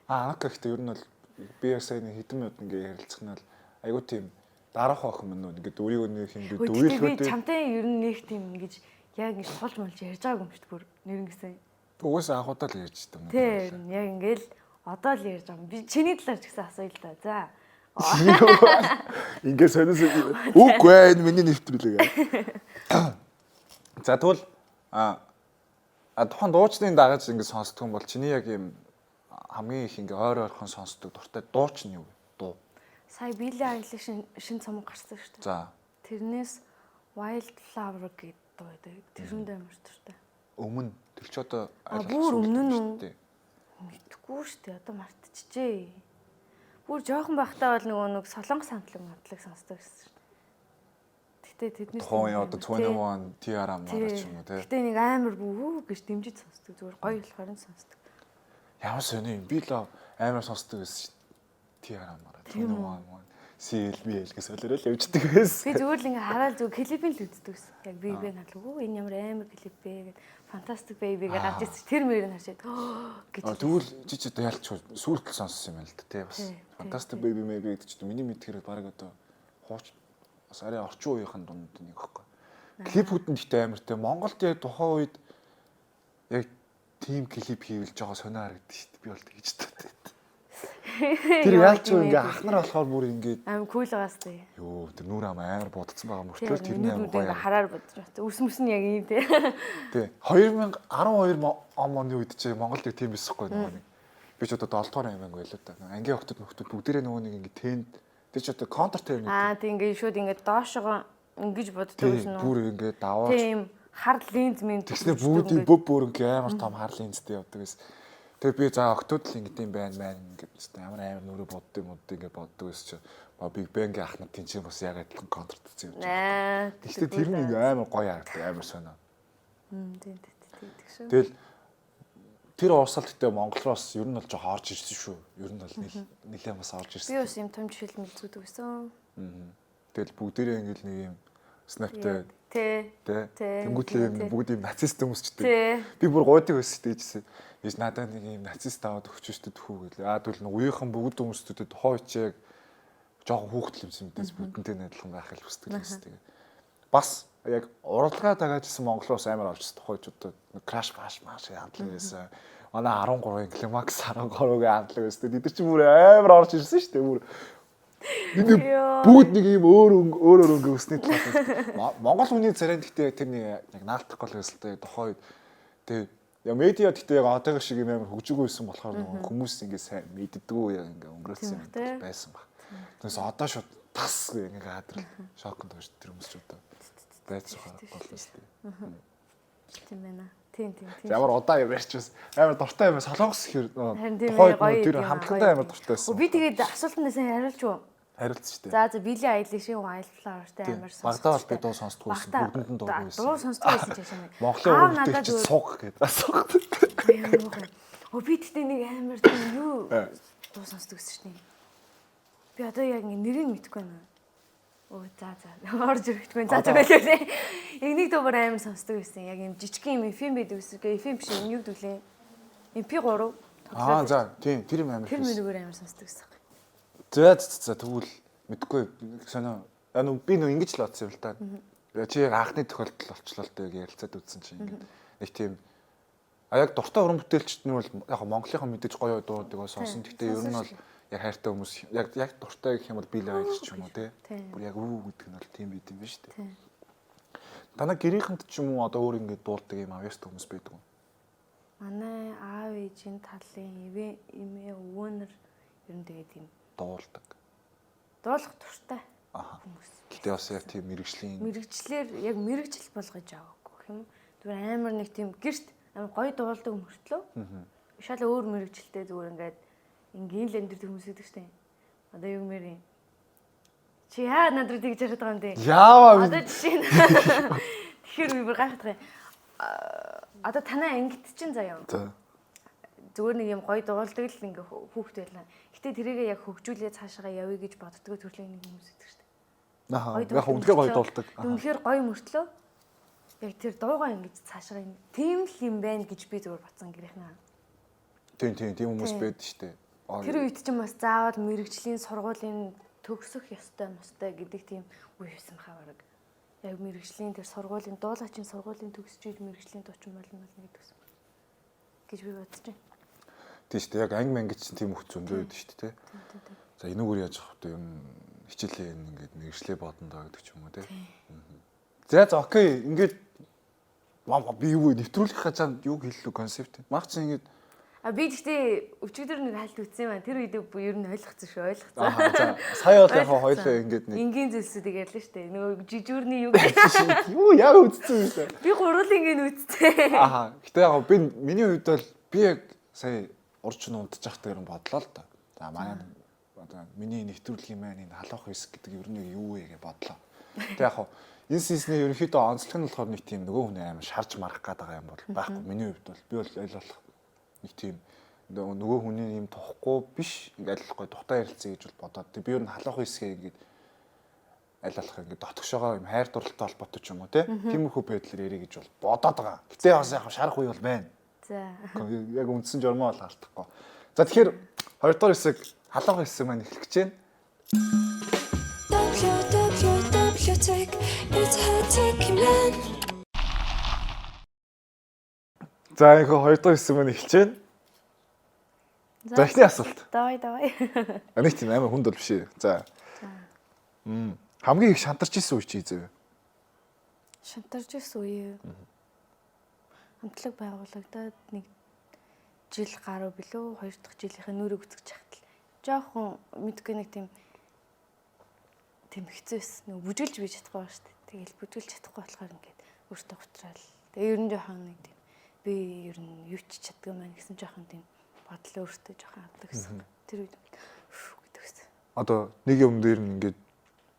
Анука гэхдээ ер нь бол би яг сайн хэдэн минут ингээ ярилцах нь бол айгу тийм дараах охин мөн үү ингээд өөрийгөө нэг юм би дүүйлэхэд чамтай ер нь нэг тийм ингэж яг ингэж тулж молж ярьж байгаа юм шүү дээ бүр нэрнгэсэн. Угаасаа анхудаа л ярьж байгаа юм. Тийм яг ингээл одоо л ярьж байгаа юм. Би чиний талаар ч гэсэн асууя л да. За. Ингээд сониос үгүй энэ миний нэвтрүүлэг. За тэгвэл тухайн дуучны дагаж ингээд сонсдог юм бол чиний яг юм хамгийн их ингээ ойр ойрхон сонсдог дуртай дууч нь юу вэ? Дуу. Сая Billie Eilish шин цом гарсан шүү дээ. За. Тэрнээс Wildflower гэдэг дуу байдаг. Тэрэнд амар дуртай. Өмнө тэр ч одоо бүр өмнө нь үү? Мэдгүй шүү дээ. Одоо мартчихжээ. Бүр жоохон байхдаа бол нэг солонгос хамтлаг сонсдог гэсэн шүү дээ. Гэтэ тэднээс тухайн одоо 21 TRM марч юм уу те. Гэтэ нэг амар бүү гэж дэмжиж сонсдог. Зүгээр гоё болохоор нь сонсдог. Ямар сони юм би л амар сонсдог гэсэн шүү дээ. TRM мараа 21 CLBL гэж солиорол явждаг байсан. Би зүгээр л ингээ хараад зүгээр клипийн л үздэг гэсэн. Яг би надлаг уу энэ ямар амар клип бэ гэд Fantastic Baby гэж гарч ирсэн. Тэр мөрийг харшаад гэж. Тэгвэл чи ч одоо ялч сүүлдэл сонссон юм л да тий бас. Fantastic Baby Maybe гэдэг чинь миний мэдхээр баг одоо хууч бас арай орчин үеийнхэн дунд нэг ихгүй. Клипүүд нь ихтэй амартай. Монголд яг тухайн үед яг тим клип хийвэл жоо сонио харагддаг шүү дээ. Би бол тэгж таатай. Тэр ялч ингээ ахнар болохоор бүр ингээ аим кул байгаас тээ. Йоо тэр нүр амар будцсан байгаа мөртлөө тэрний амар гоё хараар бодож байна. Үс нь яг ийм тий. Тий. 2012 оны үед чи Монголд тийм байсахгүй нэг. Би ч одоо 7 дугаар аймаг байлоо та. Ангийн охтууд бүгдээрээ нөгөө нэг ингээ тэнд тэр ч одоо контр тэр нэг. Тий ингээ шууд ингээ доошоо ингэж боддог гэсэн үү? Бүр ингээ даваа. Тийм хар линз минь тэгснэ бүгдийн бүр ингээ амар том хар линзтэй явдаг гэсэн. Тэгээ би за октод л ингэдэм байна ингээд ямар амар нүрэ боддог юм уу ингээ боддог гэсэн чи Big Bang-ийн ахнад тэнцэн бас яг адилхан контрт үзсэн юм. Тэгтээ тэр нь ингээ амар гоё харагдав амар сонио. Тийм шүү. Тэгэл тэр урсгалт гэдэг Монгол руу бас ер нь бол жоо орж ирсэн шүү. Ер нь бол нэлээд бас орж ирсэн. Би бас юм том фильм үздэг байсан. Тэгэл бүгдээрээ ингээл нэг юм снаптай Тэ. Тэнгүүтлээ бүгд юм нацист хүмүүсчтэй. Би бүр гойдаг байсан дээжсэн. Ийш надад нэг юм нацист аваад өгч штэ төхөө гэлээ. Тэгвэл нэг үеийнхэн бүгд хүмүүстэд хойч яг жоохон хүүхдэл юмсэн мэдээс бүгдэнтэй адилхан байх л хүсдэг юм шүү дээ. Бас яг уралгаа дагаажсэн Монголоос амар орчихсон тухайч одоо краш маш хандлага байсан. Манай 13-ын климакс 13-гийн хандлага байсан. Тэд нар ч бүр амар орж ирсэн шүү дээ. Бүр бүгд нэг юм өөр өнгө өсний талаар. Монгол хүний царайнд гэхдээ тэрний яг наалтах гол өсөлтөө тухай үед тэгээ яг медиа гэхдээ яг одоогийн шиг юм амар хөгжиггүй байсан болохоор хүмүүс ингэ сайн мэддэггүй яг ингэ өнгөрөөсөн юм байсан баг. Тэгээс одоо шууд тас ингэ хадрал шоконд байж тэр хүмүүс ч одоо байцсан болно шүү дээ. Тийм байна. Тийм. Ямар удаа юм ярьчихсан. Амар дуртай юм солонгос ихэр тухай тэр хамтлагтай амар дуртай байсан. Би тэгээд асуултандаа сайн хариулж юу? Харилцсан шүү дээ. За Billie Eilish-ийн Wildflower-тэй амар сонсдог. Багтаа бол би дуу сонсдог байсан. Бүгдэнд нь дуу байсан. Дуу сонсдог байсан ч яшаа. Монголын өвдөлт чи суг гэдэг асуух. Би тэгтээ нэг амар тийм юу дуу сонсдог гэсэн чинь. Би одоо яг нэрийг мэдэхгүй байна. За орж ирэхгүй. За байлээ. Яг нэг дуугаар амар сонсдог байсан. Яг юм жижигхэн юм FM байдаг гэсэн. FM биш юм юу гэдүүлээ. MP3. За тийм тэр юм амар. Тэр мөрөөр амар сонсдог гэсэн. За тэгвэл мэдгүй сонио. Би нөө ингэж л бодсон юм л та. Чи яг анхны тохиолдол болчлоо л дээ ярилцаад үзсэн чинь ингээд нэг тийм яг дуртай уран бүтээлчд нь бол яг Монголынхан мэдээж гоё дуудыг сонсон. Гэхдээ ер нь бол яг хайртай хүмүүс яг дуртай гэх юм бол Billie Eilish ч юм уу те. Бүр яг үү гэдэг нь бол тийм байд юм ба шүү дээ. Танаа гэрийнхэнд ч юм уу одоо өөр ингээд дуулдаг юм авьяастай хүмүүс байдаг юм. Манай аав ээжийн талын эмээ өвөнөр ер нь тэгээд юм Дуулдаг. Дуулах туртай хүмүүс. Гэтэ бас яг тийм мэрэгчлэр яг мэрэгжил болгож аваагүй гэх юм. Зүгээр амар нэг тийм гэрт амар гоё дуулдаг мөртлөө. Шал өөр мэрэгжилтэй зүгээр ингээд ингийн л энэ хүмүүс гэдэг штеп. Одоо юу мэр юм. Чи яа надад тэгж яриад байгаа юм бэ? Яаваа. Одоо жишээ нь. Тэгэхээр би бүр гайхдаг юм. Одоо танаа ангид чинь заяа. Зүгээр нэг юм гоё дуулдаг л ингээ хүүхд байлаа. Гэтэ тэрийгээ яг хөгжүүлээ цаашаа явъя гэж боддгоо төрлийн нэг хүмүүс гэдэг штеп. Яг үнэхээр гоё дуулдаг. Үнэхээр гоё мөртлөө яг тэр дуугаа ингэж цаашаа тийм л юм байна гэж би зүгээр батсан гэрийнхнээ. Тийм хүмүүс байдаг штеп. Тэр үед ч бас заавал мэрэгжлийн сургуулийн төгсөх ёстой мостой гэдэг тийм үе байсан хавараг. Яг мэрэгжлийн тэр сургуулийн дуулаачийн сургуулийн төгсөж мэрэгжлийн дуучин болно гэдэгсэн. Гэж би бодож байна. Тийм шүү дээ. Яг анги мангич тийм хөх зөндөө байдаг шүү дээ. За энүүгээр яаж авах вэ? Ер нь хичээлээ ингээд мэрэгчлээ бодно даа гэдэг ч юм уу те. За окей. Ингээд би юу нэвтрүүлэх хажаанд юу хэллээ концепт. Мах чи ингээд би гэхдээ өчигдөр нэг хальт үтсэн юм аа. Тэр үед ер нь ойлгоцсон шүү. За сая бол яг хоёлоо ингээд нэг энгийн зүйлсүүдийг ярьлаа шүү дээ. Нөгөө жижүүрний юу гэж. Юу яг үтсэн юм шиг. Би гурвуулын үтсэн. Гэтэ яг би миний хувьд бол би яг сая урч нь унтж явахдаа ер нь бодлоо л та. За манай одоо миний нэвтрүүлэх юм байна энэ халуун хэсэг гэдэг ер нь юу вэ гэж бодлоо. Гэтэ яг энэ сизний ерөнхийдөө онцлог нь болохоор нэг тийм нөгөө хүн амар шарж марах гээд байгаа юм бол байхгүй. Миний хувьд бол би бол аль болох нэг тийм нөгөө хүний юм тухгүй биш ингээд аль гой тухтай ярилцъя гэж бол бодоод би ер нь халуун хэсгээ ингээд аль болох ингээд дотгошоогоо юм хайр дурлалтай холбоотой ч юм уу тиймэрхүү байдлаар ярих гэж бол бодоод байгаа. Гэтэ бас яг шарах үе бол байна. За яг үндсэн журмаа бол алдахгүй. За тэгэхээр 2 дугаар хэсэг халуун хэсэг маань эхлэх гэж байна. За энэ 2 дугаар хэсэг маань эхэлж байна. За эхний асуулт. Давай. Нэг тийм амар хүнд бол биш ээ. За. Хамгийн их шантарч исэн үе чи зөө. Шантарч исэн үе. Хамтлаг байгуулагдаад нэг жил гаруй билүү 2 дахь жилийнхээ нүрийг үцгэж хахтал. Жохон мэдгүй нэг тийм хэцүүс нэг бүжгэлж бий чадахгүй ба шүү дээ. Тэгэл бүжгэлж чадахгүй болохоор ингээд өөртөө гутраал. Тэгээ ер нь жохон нэг тийм би ер нь юу ч чаддгүй маань гэсэн жохон тийм бодлоо өөртөө жохон авдаг гэсэн. Тэр үед гэдэгсэн. Одоо нэг юм дээр нь ингээд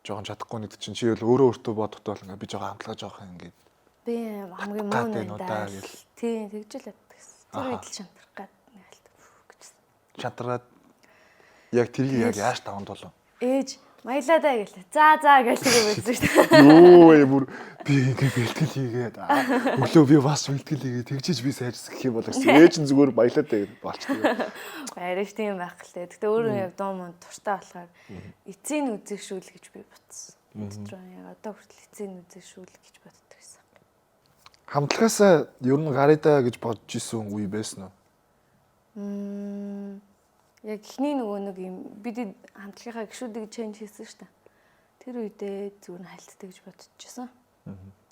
жохон чадахгүй нэг чинь чи өөрөө өөртөө бодохдоо л ингээд би жохон хамтлага жохон ингээд би хамгийн муу надаа гэл. Тийм тэгж л яддаг гэсэн. Тэр үед л шантрах гад нэг алт гэжсэн. Шантраад яг тэрийг яг яаж таванд болов? Ээж маялаа даа гэлээ. За гэж тэгээ байсан шүү дээ. Йоо бүр би ингэ бэлтгэл хийгээд өглөө би бас бэлтгэл хийгээд тэгжиж би сайжрах гэх юм бол гэсэн. Ээж нь зүгээр маялаа даа гэж болчихдог. Ариш тийм байх л те. Гэтэ өөрөө яг дуу мөн туртаа болохоор эцсийн үзэх шүүл гэж би бодсон. Дотроо яг одоо хүртэл эцсийн үзэх шүүл гэж боддог гэсэн. Хамтлагаасаа ер нь гаридаа гэж бодож исэн үе байсан уу? Яг ихний нөгөө нэг юм бид хамтлагийнхаа гişүүдийг ченж хийсэн шүү дээ. Тэр үедээ зүгээр нь хайлттай гэж бодчихсон.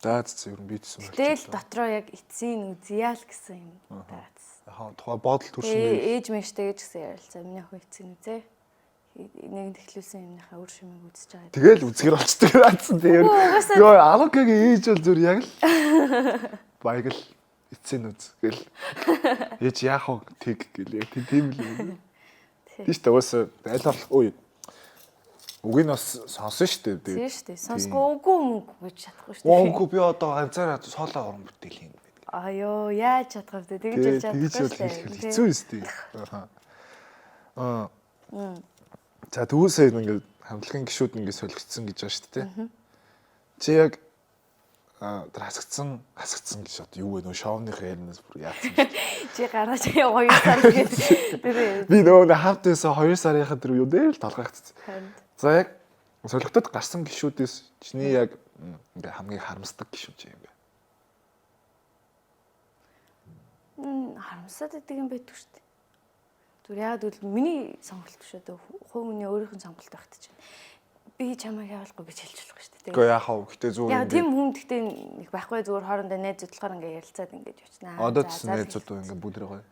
За зөв ер нь бийдсэн байна. Тэгэл дотроо яг эцсийн үзье л гэсэн юм таацсан. Аа тухай бодол төрсөн юм. Ээж мэштэй гэж гэсэн ярилцаа. Миний охин эцсийн үзье. Нэг тэхлүүлсэн юмныхаа үр шимийг үзэж байгаа. Тэгэл үзгэр болчтой раадсан тийм. Йоо алокагийн ээж бол зүр яг л баягл эцсийн үз гэл. Ээж яах вэ тэг гэл яг тийм л юм. Тийш таваас аль болох ой. Үгийг бас сонсон шүү дээ. Тийм шүү дээ. Сонсгоогүй мөнгө гэж чадахгүй шүү дээ. Өнгө би одоо ганцаараа соло уран бүтээл юм гэдэг. Аюу яаж чадах вэ? Тэгж чадахгүй шүү дээ. Хэцүү шүү дээ. За түүсээ ингээд хамтлагийн гишүүд ингээд солигдсон гэж байна шүү дээ. Чи яг тэр хасагдсан гэж одоо юу вэ нөө шоуныхаа яринаас бүр яатсан бэ? Чи гаргаж 2 сар гэдэг. Би нөгөө хавт байсан 2 сарынхаа тэр юу дээр л толгойгцсан. За яг солигдод гарсан гишүүдээс чиний яг ингээ хамгийн харамсдаг гишүүд чи юм бэ? Харамсаад байдаг юм байдаг шүү дээ. Зүгээр яагаад гэвэл миний сонголт биш одоо хувь хүний өөрийнх нь сонголт багт чинь. Би чамайг явуулахгүй гэж хэлж болох шүү дээ. Гэхдээ яхав гэтээ зүгээр. Яа тийм хүн гэхдээ нэг байхгүй зүгээр хоорондоо найз зудлахаар ингээ ярилцаад ингээ явчихнаа. Одоо ч найзууд ингээ бүлрээ гоё.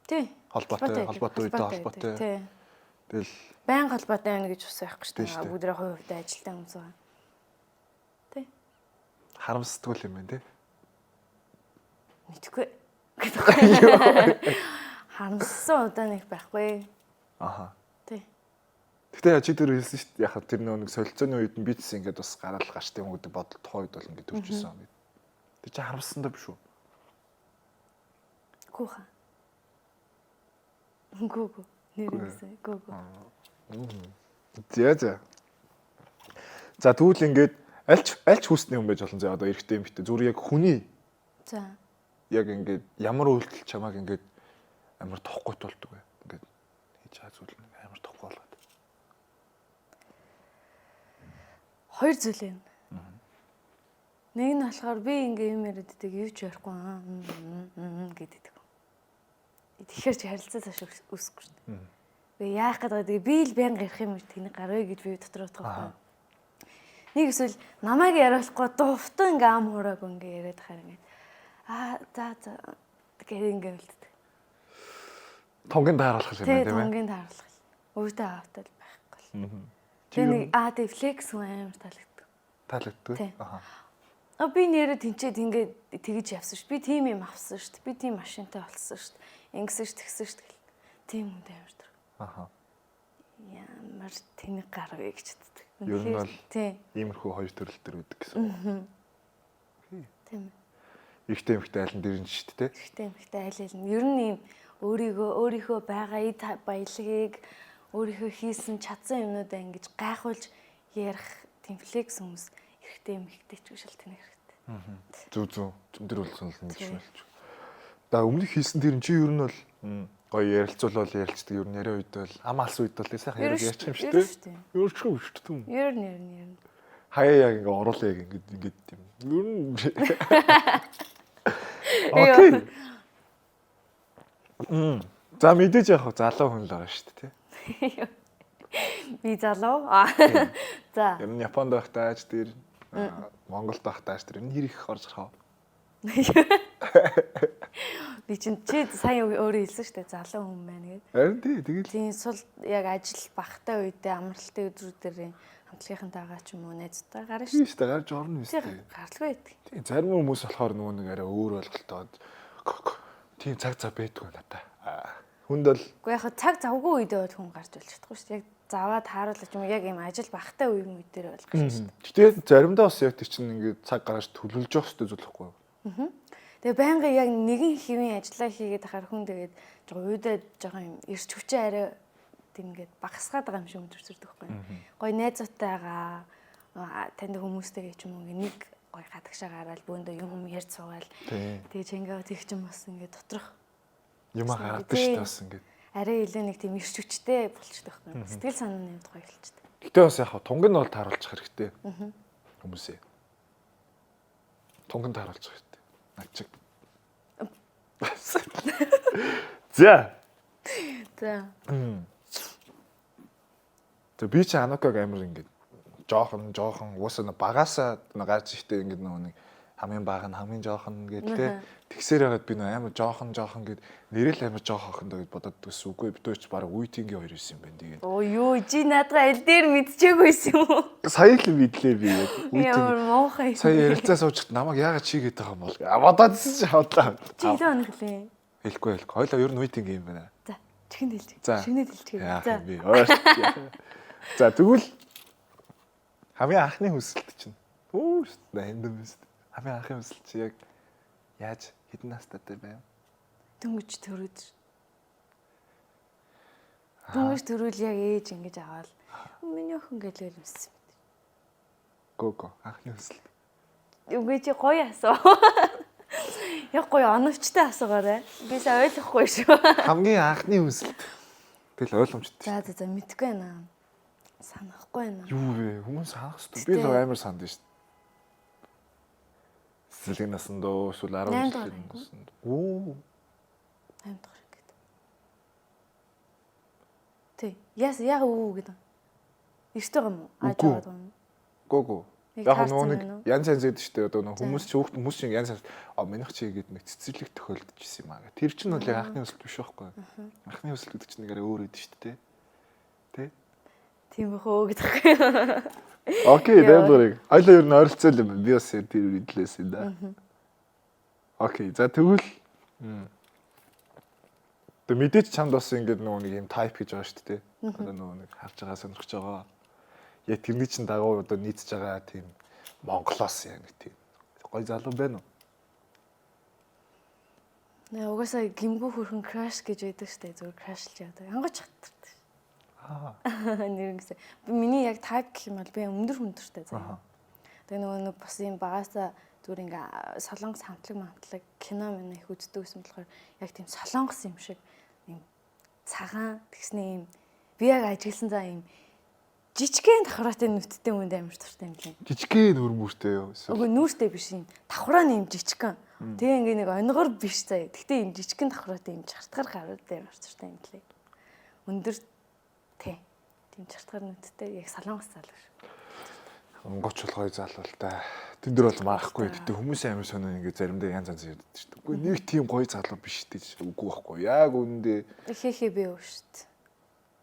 Тий. Холбоотой. Тий. Тэгэл баян холбоотой байна гэж ус байхгүй шүү дээ. Бүдрээ хувьтай ажилтан хүмүүс байгаа. Тий. Харамсдаг юм байна тий. Мэдхгүй. Харамссан удаа нэг байхгүй. Аха. Тий. Гэтэ чи тэр хэлсэн шүү дээ. Яг тэр нэг солилцооны үед нь би ч ингээд бас гараал гаштай юм гэдэг бодол тухайд бол ингээд төвчсөн юм. Тэр чи харамссан даа биш үү? Гүүха. Гүүгүү. Нэрээсээ гүүгүү. За. За тэгвэл ингээд альч хүсний хүн байж болно зэ одоо эрэгтэй юм битээ. Зүгээр яг хүний. За. Яг ингээд ямар үйлдэл чамааг ингээд амар тохгүй тулдаг вэ? Ингээд хийж байгаа зүйл нь амар тохгүй болоод. Хоёр зүйл юм. Нэг нь болохоор би ингээ юм яриаддаг юу ч ярихгүй гэдэг. Тэгэхээр чи харилцаа цааш үсэхгүй шүү дээ. Би яах гэдэг би л байнга ярих юм тэний гарвэ гэж би дотор бодохоо. Нэг эсвэл намайг яриулахгүй дуфтан ингээ ам хурааг ингээ яриад хаар ингээ. За гэдэг ингээ үлддэг. Тонгийн тааруулах юм байна тийм ээ. Тонгийн тааруулах. Өвдөө аваад л байхгүй л. Тэгээ нэг флекс амар таалагддаг. Таалагддаг. Аха. Би нэрээ тэнцээд ингээд тэгж явсан шүү. Би тийм юм авсан шүү. Би тийм машинтай болсон шүү. Ингэсэн ш тэгсэн ш тэгэл. Тийм юм амар дэр. Аха. Ямар тэнийг гарвэ гэж боддог. Ер нь бол иймэрхүү хоёр төрөл төр үүдэг гэсэн. Тийм. Ихтэй эмхтэй айлын дэрэн шүү дээ. Ихтэй эмхтэй айл нь ер нь ийм өөрийнхөө байгаа баялагийг өөрийнхөө хийсэн чадсан юмнуудаа ингэж гайхуулж ярих тийм флекс хүмүүс ихтэй эмхтэй ч гэж шалтгаан хэрэгтэй. Зүг. Зөмдөр болсон л нэг юм болж. Да өмнөх хийсэн тэр чи ер нь бол гоё ярилцуулал ярилцдаг ер нь яриа үед бол ам алс үед бол сайхан ярьж юм шүү дээ. Өөрчлөө шүү дээ. Ер нь. Хаяа яг ингээ оруулаа яг ингээд юм. Ер нь. Окей. За мэдээж яг залуу хүн л байгаа шүү дээ, тий. Би залуу. За. Ер нь Японд байхтайч тэр Монголд байхтайч тэр нэр их орж гарах. Би чи сая өөрөө хэлсэн шүү дээ залуу хүн байна гэдэг. Харин тий тэгэл. Тийм сул яг ажил багтай үедээ амралтын өдрүүдээр хамтлагийнхантайгаа ч юм уу найзтайгаа гарна шүү. Тийм шүү дээ гарч орно шүү дээ. Гаралгүй байдаг. Тийм зарим хүмүүс болохоор нөгөө нэг арай өөр ойлголтоод тийм цаг байдгүй надаа. Хүнд бол үгүй яг цаг завгүй үедээ бол хүн гарч болж чадахгүй шүү дээ. Яг заваад тааруулж юм яг юм ажил багтай үеийн үедээр бол гарна шүү дээ. Гэтэ заримдаа бас яг тийч ингээд цаг гаргаж төлөвлөж явах хэрэгтэй зүйл байхгүй юу? Тэгээ байнга яг нэгэн хэвийн ажиллаа хийгээд ахаар хүн тэгээд уйдаа жоохон юм эрч хүчээ арай тийм ингээд багасгаад байгаа юм шиг өндөрсөрдөг байхгүй. Гой найзуудтайгаа танд хүмүүстэйгээ ч юм уу нэг гой гадагшаа гараад бөөндөө юм ярьж суугаал. Тэгээ ингээ тэг ч юм бас ингээд доторх юм гаргадаг шүү дээ бас ингээд. Арай илүү нэг тийм эрч хүчтэй болчихдог байхгүй. Сэтгэл санааны юмд гоё хэлчихдэг. Гэтэ бас яг тунг нь бол тааруулчих хэрэгтэй. Хүмүүсээ. Тунг нь тааруулчих хэрэгтэй. Начиг. За. Тэг би чи Анукаг амар ингээд жоохон уусаа багасаа гарч ихтэй ингээд нэг хамгийн бага нь хамгийн жоохон гэдэг тэгсээр байгаад би амар жоохон гэд нэрэл амар жоох охиндоо гэд бодоод төс үгүй битүүч баг үйтингийн хоёр ирсэн юм байна тэгээд. Оо юу чи надгаа аль дээр мэдчихээгүйсэн юм уу? Сая л мэдлээ би яг үйтинг. Ямар муухай. Сая ярилцаа суучт намайг яагаад чигээд байгаа юм бол бодоодсэн чи хотлоо. Чи илүү онох лээ. Хэлэхгүй. Хойлоо ер нь үйтингийн юм байна. За чихэнд хэлж. Шинэд хэлж. За. За тэгвэл Хамгийн анхны хүсэлт чинь. Үу рандом биз. Хамгийн анхны хүсэлт чи яг яаж хэдэн настайтай байв? Дөнгөж төрөөд. Дөнгөж төрүүл яг ээж ингэж аваад миний охин гэлээ юмсан. Гого анхны хүсэлт. Үгүй чи гоё асуу. Яг гоё оновчтой асуугаарай. Би сая ойлгохгүй шүү. Хамгийн анхны хүсэлт. Тэгэл ойлгомжтой. За мэдгүй байна. Санахгүй байна. Юу вэ? Хүмүүс санах хэрэгтэй. Би л амар санд шүү дээ. Сэлэг насандаа эсвэл 10 жилийн насанд. Оо. 8 дахь гэдэг. Тэ. Яг үү гэдэг. Эртөө юм уу? Ааж аваад байна. Гого. Яг нэг янз янз гэдэг шүү дээ. Одоо хүмүүс ч хүмүүс чинь янз янз минийх чи гэдэг нэг цэцэрлэг тохиолдож ирсэн юм аа. Тэр чинь бол яг анхны хүсэлт биш байхгүй. Анхны хүсэлт гэдэг чинь нэгээрээ өөр өгдөө шүү дээ. Тэ? Тийм бахөө гэдэг. Окей, дэвдрэг. Айлаа юу н ойролцоо юм байна. Би бас тэр мэдлээс юм да. Окей, за тэгвэл тэг мэдээж чамд бас ингэдэг нөгөө нэг юм тайп гэж байгаа шүү дээ. Одоо нөгөө нэг харж байгаа сонирхож байгаа. Яг тэрний чинь дагуу одоо нийцж байгаа тийм Монголоос яг нэг тийм гоё залуу байна уу? Наа угаасаа гимгүү хөрхөн краш гэж байдаг шүү дээ. Зүгээр крашлж яадаг. Янгоч хатдаг. Нэрнгэсэ. Миний яг тайп гэх юм бол би өндөр хүндэртэй заяа. Тэгээ нөгөө бас юм багасаа зүгээр ингээ солонгос хамтлаг кино мэн их үздэг гэсэн болохоор яг тийм солонгос юм шиг юм цагаан тэгснэ юм би яг ажигласан за юм жижигхэн давхраатай нүдтэй хүнд амар туртай юм лээ. Жижигхэн нүрмүртэй юу? Үгүй нүртэй биш юм. Давхраа юм жижигхэн. Тэгээ ингээ нэг онгор биш заяа. Гэхдээ юм жижигхэн давхраатай юм чартгар гаруудтай амар туртай юм лээ. Өндөр тийм чартгар нүдтэй яг солонгос залуу шүү. Онгоч болгой залуу л да. Тэн дээр бол марахгүй. Гэтэ хүмүүс амар сонио ингээ заримдаа янз янз ярьдаг шүү дээ. Үгүй нэг тийм гоё залуу биш дээ. Үгүй байхгүй. Яг үүндээ ихээхээ би өө шүү дээ.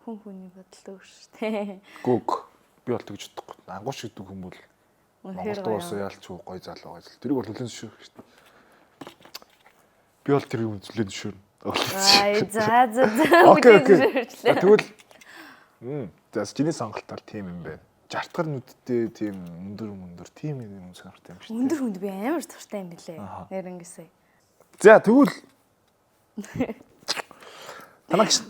Хүний бодлоо шүү дээ. Гүг. Би бол тэгж бодохгүй. Ангууч гэдэг хүн бол Монголд уусаа ялч гоё залуу байж л. Тэрийг бол хүлэн зөвшөөрөх шүү дээ. Би бол тэрийг хүлэн зөвшөөрнө. За. Окей. Тэгвэл за чиний сонголтоор тийм юм байна. 60 дахь нүдтэй тийм өндөр тийм юм сонирхтой юм шүү дээ. Өндөр хүнд би амар туртай юм билээ. Нэрнгэсэй. За тэгвэл танагч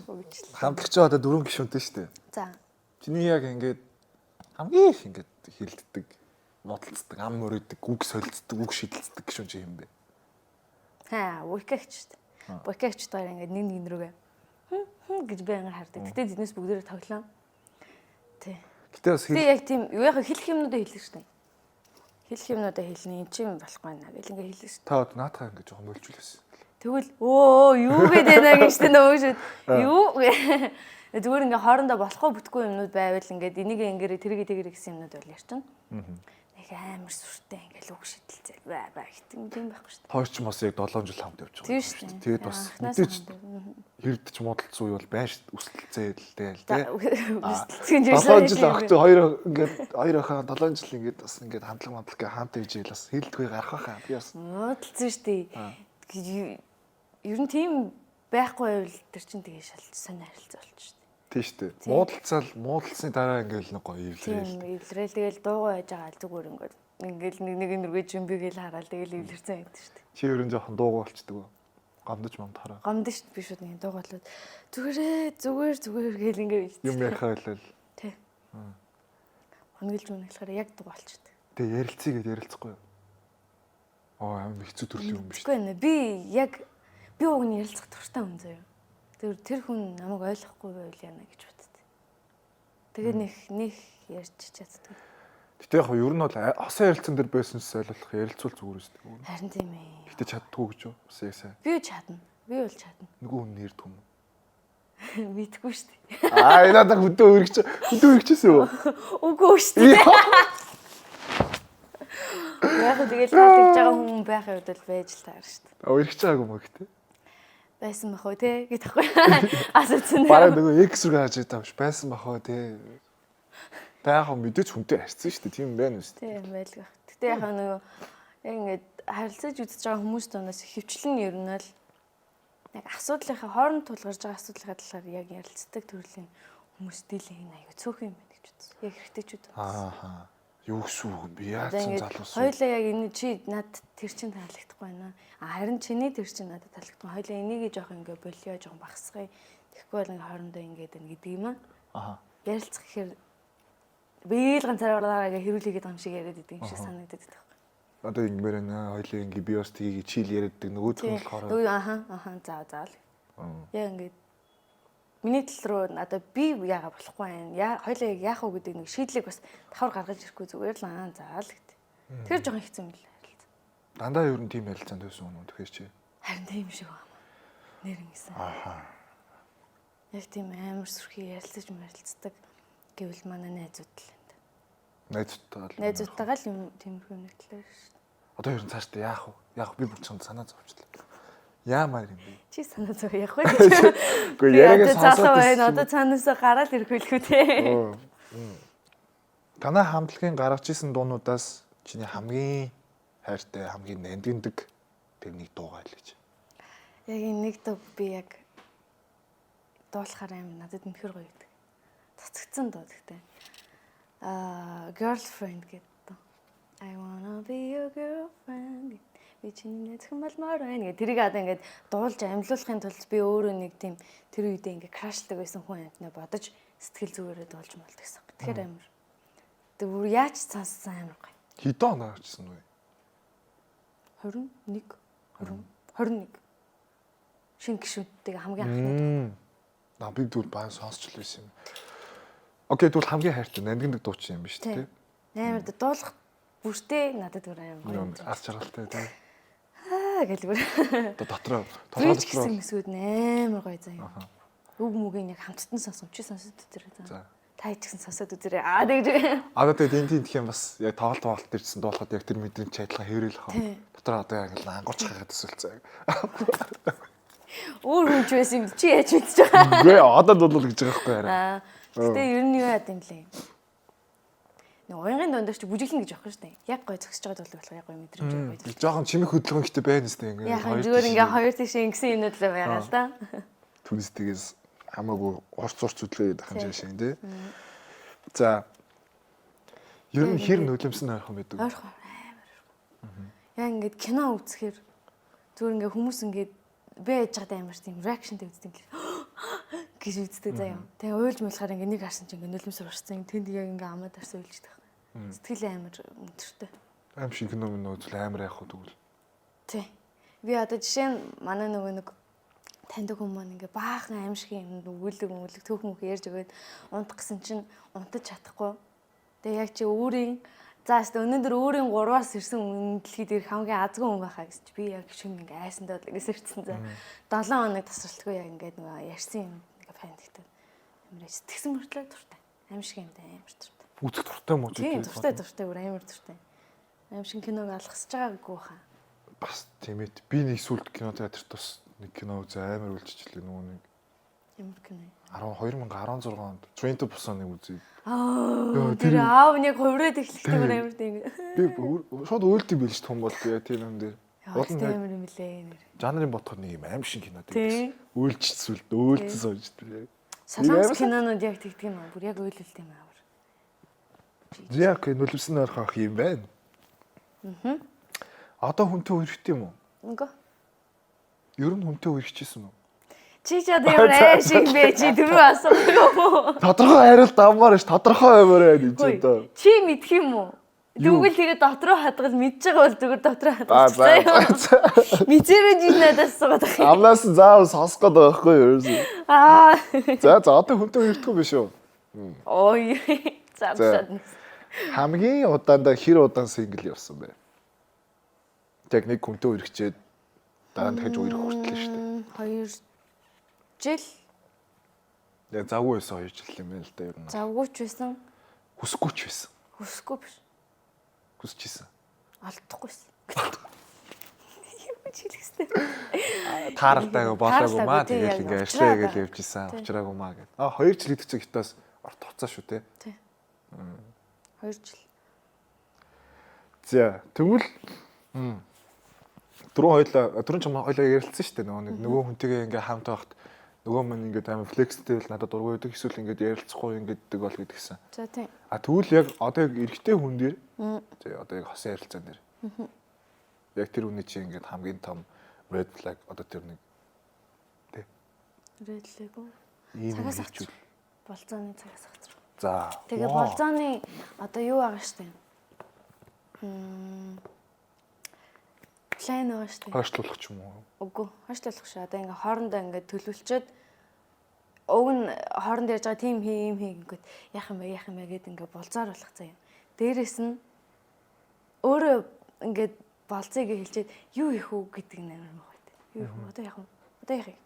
хамтлагч одоо 4 гишүүнтэй шүү дээ. За. Чиний яг ингээд хамгийн их ингээд хилддэг, модалцдаг, ам мөрөдөг, үг солилцдог, үг шидэлцдэг гишүүн чи юм бэ? Уикагч шүү дээ. Уикагч дээр ингээд нэг рүүгээ гэж би ангаар хардаг. Гэтэ зинээс бүгдээрээ тоглоом. Тий. Гэтэ бас би яг тийм юу яхаа хэлэх юмнуудаа хэлнэ шүү дээ. Хэлэх юмнуудаа хэлнэ. Энд чинь болохгүй наа гэл ингээд хэлнэ шүү. Та наатаа ингээд жоохон мөлжүүлсэн. Тэгвэл юу гэдэг нэ гэж тэ нөгөө шүү. Юу зүгээр ингээ хоорондоо болохгүй бүтгүй юмнууд байвал ингээд энийг ингээрэ тэрэг гэсэн юмнууд бол ярьчихна. Нэг амар сүртэй ингээл үг шидэлцэл бай гэтэн тийм байхгүй шүү дээ. Хоёр ч бас яг 7 жил хамт явж байгаа. Тийм шүү дээ. Тэгээд бас мэдээж хэрдэж модалцсан үе бол байж өсөлцөөлтэй л тий. Өсөлцөн жишээ. 7 жил ах чи хоёр ингээд хоёр ахаа 7 жил ингээд бас ингээд хамтлаг гэ хамт ижээл бас хэлдэггүй гарах байхаа би бас модалцсан шүү дээ. Ер нь тийм байхгүй байвал тэр чинь тэгээ шалж сонир харилцаа болчих шүү дээ. Тийм шүү дээ. Муудалцсны дараа ингээл нэг гоё ивлээл. Тийм ивлээл тэгэл дуугаа байж байгаа зүгээр ингээл нэг нүргээ жимбигээл хараад тэгэл ивлэрсэн байдаг шүү дээ. Чи ер нь жоохон дуугаа болчдөг үү? Гомдож мамд хараа. Гомдож шүү би шууд нэг дуугаалууд зүгээр гэл ингээд юм яхаа хэлэл. Тий. Хоногилж үнэхээр яг дуу болчихдог. Тэгээ ярилцъя гэдээ ярилцахгүй юу? Амар хэцүү төрлийн юм биш. Үгүй нэ би уг нь ярилцах туртай хүн заяа. Тэр хүн намайг ойлгохгүй байвал яана гэж боддог. Тэгээ нэг ярьж чаддаг. Гэтэ яг ер нь бол хосын ярилцсан дээр байсан ч ойлгох ярилцвал зүгээр үстэй. Харин тийм ээ. Гэтэ чаддгүй гэж юу? Бас яг сайн. Би чадна. Би бол чадна. Нөгөө хүн нэрд хүм. Мэдгүй шүү дээ. Энэ надад хөдөө өргөжсэн үү? Үгүй шүү дээ. Яг тэгэл таалагдж байгаа хүн байхын үед л байж л таар шүү дээ. Өргөж байгаагүй мө гэтээ. Байсан бах уу те гэдэгхгүй. Асуусан. Бараг нөгөө X рүү хааж байгаа юм ш байсан бах уу те. Та яг мэдээч хүнтэй харьцсан шүү дээ. Тийм байна шүү дээ. Тийм байлгах. Гэтэ яг нөгөө яг ингээд харилцаж үзэж байгаа хүмүүс доноос хөвчлэн ер нь л яг асуудлынхаа хооронд тулгарч байгаа асуудлынхаа талаар яг ярилцдаг төрлийн хүмүүстэй л энэ аюу цөөхөн юм байна гэж үзсэн. Яг хэрэгтэйчүүд. Юу гэсэн үг би яасан залуус. Хоёлаа яг энэ чи надад тэр чин таалагдахгүй байна. Харин чиний тэр чин надад таалагдахгүй. Хоёлаа энийг жоох ингээ болио жоох багсгая. Тэгэхгүй бол ингээ хоорондоо ингээд байна гэдэг юм аа. Ярилцах гэхээр би л ганцаараа хэрүүлээгээд юм шиг яриад идэг юм шиг санагдаад байдаг. Одоо ингэмээр байна. Хоёлаа ингээ би бас тгийг чил яриаддаг нөгөөдх нь болохоор. Заавал. Яг ингээд миний тал руу одоо би яага болохгүй байна. Хоёлаа яах вэ гэдэг нэг шийдлийг бас давхар гаргаж ирэхгүй зүгээр л заавал гэт. Тэр жоохон хэцүү юм л харилцаа. Дандаа ер нь тийм ярилцаанд байсан юм уу тэгэхээр чи? Харин тийм шиг байна. Нэр ингэсэн. Яг тийм амар сүрхий ярилцдаг гэвэл манай найзууд л энэ. Найзуудтайгаа л юм тиймэрхүү нэгтлээ шүү дээ. Одоо ер нь цаашдаа яах вэ? Яг би бүр чамд санаа зовчлаа. Яамаар юм бэ? Чи санаа зов яах вэ гэж. Гэхдээ яриагаас сонсоод байна. Одоо цаанаасаа гараад ирэх байлгүй те. Танай хамтлагийн гаргаж исэн дуунуудаас чиний хамгийн хайртай, хамгийн нандиндаг тэр нэг дуугаа л гэж. Яг энэ нэг дуу би яг дуулахаар амар надад үнэхэр гоё гэдэг. Цацгцсан дуу гэхдээ. Girlfriend гэдэг. I wanna be your girlfriend. Би чиний найзхан болмоор байна гэх. Тэрийг одоо ингээд дуулж амьлуулахын тулд би өөрөө нэг тийм тэр үедээ ингээд крашлдаг байсан хүн амтнаа бодож сэтгэл зүгээрээ дуулж молдог гэсэн. Тэгэхээр амар. Тэг бүр яаж сонссон амар гоё. Хэдэн оноо авчихсан вэ? 21. Шинэ гişүүдтэйгээ хамгийн анхны. Би дүүл баан сонсч л байсан юм. Окей, дүүл хамгийн хайртай нандиндаг дуучин юм биш үү? Амар дуулах бүртээ надад бүр амар гоё. Аз жаргалтай тийм. Гэлгүй. Дотроо толгой гэсэн хэсгүүд амар гоё заяа. Үг мүгийн яг хамттан сонсом чи сонсоод үзэрэй. За. Та ичсэн сонсоод үзэрэй. Тэгж. Тэгээд энэ тийм бас яг тоглолт ирсэн дуулахад яг тэр мэдрэмж чадлаа хэврээл хаа. Дотроо одоо яг л ангууч хагаад төсөлцөө. Өөр хүч байсан юм чи яаж мэдчихэж байгаа. Гээ одоо дуулал гэж байгаа байхгүй яа. Гэтэ ер нь юу яа гэм лээ. Нэг уянгийн дундаж чи бүжиглэн гэж явах шүү дээ. Яг гоё зөксөж байгаа дуулал болох яг гоё мэдрэмж гоё. Жохон чимэг хөдөлгөөнтэй байна сте ингээ. Яг зүгээр ингээ хоёр тийш ингэсэн юмуд л байгаа л да. Түнстгээс хамаагүй урц хөдлөөд ханжаа шиг тий. За. Ер нь хэр нөлөмсөн ойрхон байдаг. Ойрхон амар. Яг ингээд кино үзэхээр зүгээр ингээ хүмүүс ингээ бэ яж байгаа амар тийм реакшнтэй үздэг гэж үздэг заяа. Тэгээ уйлж муулахаар ингээ нэг харсан чинь ингээ нөлөмсөр урцсан. Тэнд яг ингээ амаа дарсан уйлждаг. Сэтгэл амар өндөртэй. Аим шиг кино үзэл амар яах вэ тэгвэл. Тий. Би одоо жишээ нь манай нөгөө нэг таньдаг хүмүүс маань ингээ баахан аим шиг юм өгүүлэг түүх мөх ярьж өгөөд унтах гэсэн чинь унтаж чадахгүй. Тэгээ яг чи өөрийн өнөөдөр өөрийн 3-аас ирсэн үнэлгээд ирэх хамгийн азгүй хүн байхаа гэж би яг шинэ ингээ айсандаа гэсэн ирсэн за 7 хоног тасралтгүй яг ингээ нөгөө ярьсан юм ингээ фан гэдэг. Амар сэтгэсэн мөртлөө дуртай. Аим шиг юм да амар дуртай. Үзэх дуртай мó ч тийм дуртай бүр амар дуртай. Аим шиг киног алгасч байгаагүй хаа. Бас тийм ээ. Би нэг сүлд кино театрт бас нэг кино үзээ амар үлжчихлээ нөгөө нэг. Ямар кино? 2016 онд Train to Busan-ыг үзээ. Тэр аав нэг хувраад эхлэхдээ амар тийм. Би шууд уйлд юм биш том бол тийм юм дээр. Олон амар юм лээ нэр. Жанрын бодоход нэг юм аим шиг кино тийм. Уйлжсэн сүлд уйлдсэн сууж. Солонгос кинонууд яг тэгдэг юм аа. Бүр яг уйлэлт юм аа. Яг нөлөвсөн ойрхон ах юм байна. Одоо хүнтэй үргэлжтэй юм уу? Үгүй. Ер нь хүнтэй үргэлжчихсэн үү? Чи ч одоо ямар аим шиг бэ? Чи түрүү асуух юм уу? Тодорхой хариулт авмаар ш. Тодорхой аймаар байна гэж одоо. Чи мэдх юм уу? Тэгвэл тэгээ дотроо хадгал мэдж байгаа бол зүгээр дотроо хадгалчихлаа. Мэдэрэж ин надаас суугаад байх юм. Амнаас заавал сонсох гээд байгаа байхгүй юу? За одоо хүнтэй үргэлждэх биш үү? Ой. За. Хамгийн удаандаа хэр удаан сингл явсан бэ? Яг нэг хүнтэй үргэлжчээд дараа нь дахиж үерх хүртлээ шүү дээ. 2 жил. Яг завгүй байсан 2 жил юм байна л да ер нь. Завгүй ч байсан. Хүсэхгүй ч байсан. Хүсэхгүй биш. Хүсчихсэн. Алдахгүйсэн. Юу ч хэлэхстэй. Тааралтайгаа болоогүй маа тэгэл ингээ ажиллаа гэж явж исэн. Учраагүй маа гэд. 2 жил идэх гитаас орт хуцаа шүү те. Тий. 2 жил. За тэгвэл түрүүн ч хоёлаа ярилцсан шүү дээ нөгөө хүнтэйгээ ингээ хамт байхад Нөгөө маань ингээд амар флекстэй л надад дургүй байдаг. Эсвэл ингээд ярилцахгүй ингэддэг бол гэдгсэн. За тийм. А тэгвэл яг одоо яг эрэгтэй хүн дээр тий одоо яг хосын ярилцаан дээр. Яг тэр хүний чинь ингээд хамгийн том red flag одоо тэр нэг тий. Рэдлээгүү. Ийм Цагаас хэлчихвэл. Болзооны цагаас авчих. За. Тэгээ болзооны одоо юу байгаа штэ. План байгаа штэ. Хойшлуулах ч юм уу? Үгүй, хойшлуулах шүү. Одоо ингээ хоорондоо ингээ төлөвлөчөөд уг нь хооронд ярьж байгаа тим хий юм хий ингээд яах юм бэ гэд ингээ болзоор болох заяа. Дээрээс нь өөрөө ингээ болцыг хэлчихэд юу их үү гэдэг нь амар мах байт. Юу их вэ? Одоо яах вэ? Одоо яах юм?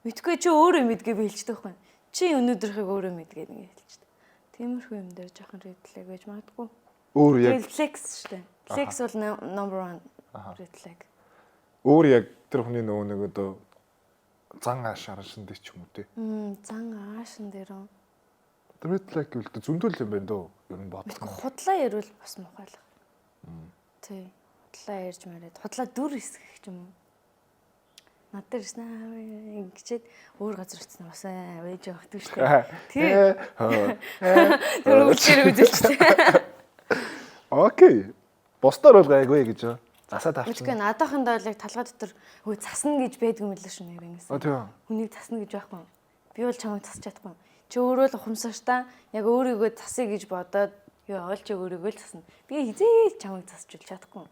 Мэдгүй чи өөрөө мэдгээ би хэлчихдэг байхгүй. Чи өнөөдрийнхийг өөрөө мэдгээд ингээ хэлчихдэг. Тиймэрхүү юм дээр жоохон рэдлэг байж магадгүй. Өөр яг флекс шүү дээ. Флекс бол number 1 red flag. өөр яг тэр хүний нөгөө нэг одоо зан аашаар шин дээр ч юм уу тий. Зан аашин дээр. Red flag гэвэл зөндөл юм байна дөө. Ер нь бодлого. Худлаа ярил бас мухайлах. Тий. Худлаа ярьж мараад худлаа дүр хэсгэх ч юм уу. Над дээр ирсэн ингэчээд өөр газар очсон бас байж явахдаг шүү дээ. Тий. Тэр үлчээр үзэлчтэй. Окей. Босдоор бол гайгүй гэж. Засаад авчихна. Үгүй наадахын даалыг талгаа дотор хөө засна гэж байдгүй мэлээ шүү нэр ингэсэн. Тийм. Хүнийг засна гэж байхгүй. Би бол чамайг засч чадахгүй. Чи өөрөө л ухамсартаа яг өөрийгөө засъя гэж бодоод юу олж өөрийгөө л засна. Би хизээ чамайг засч чадахгүй.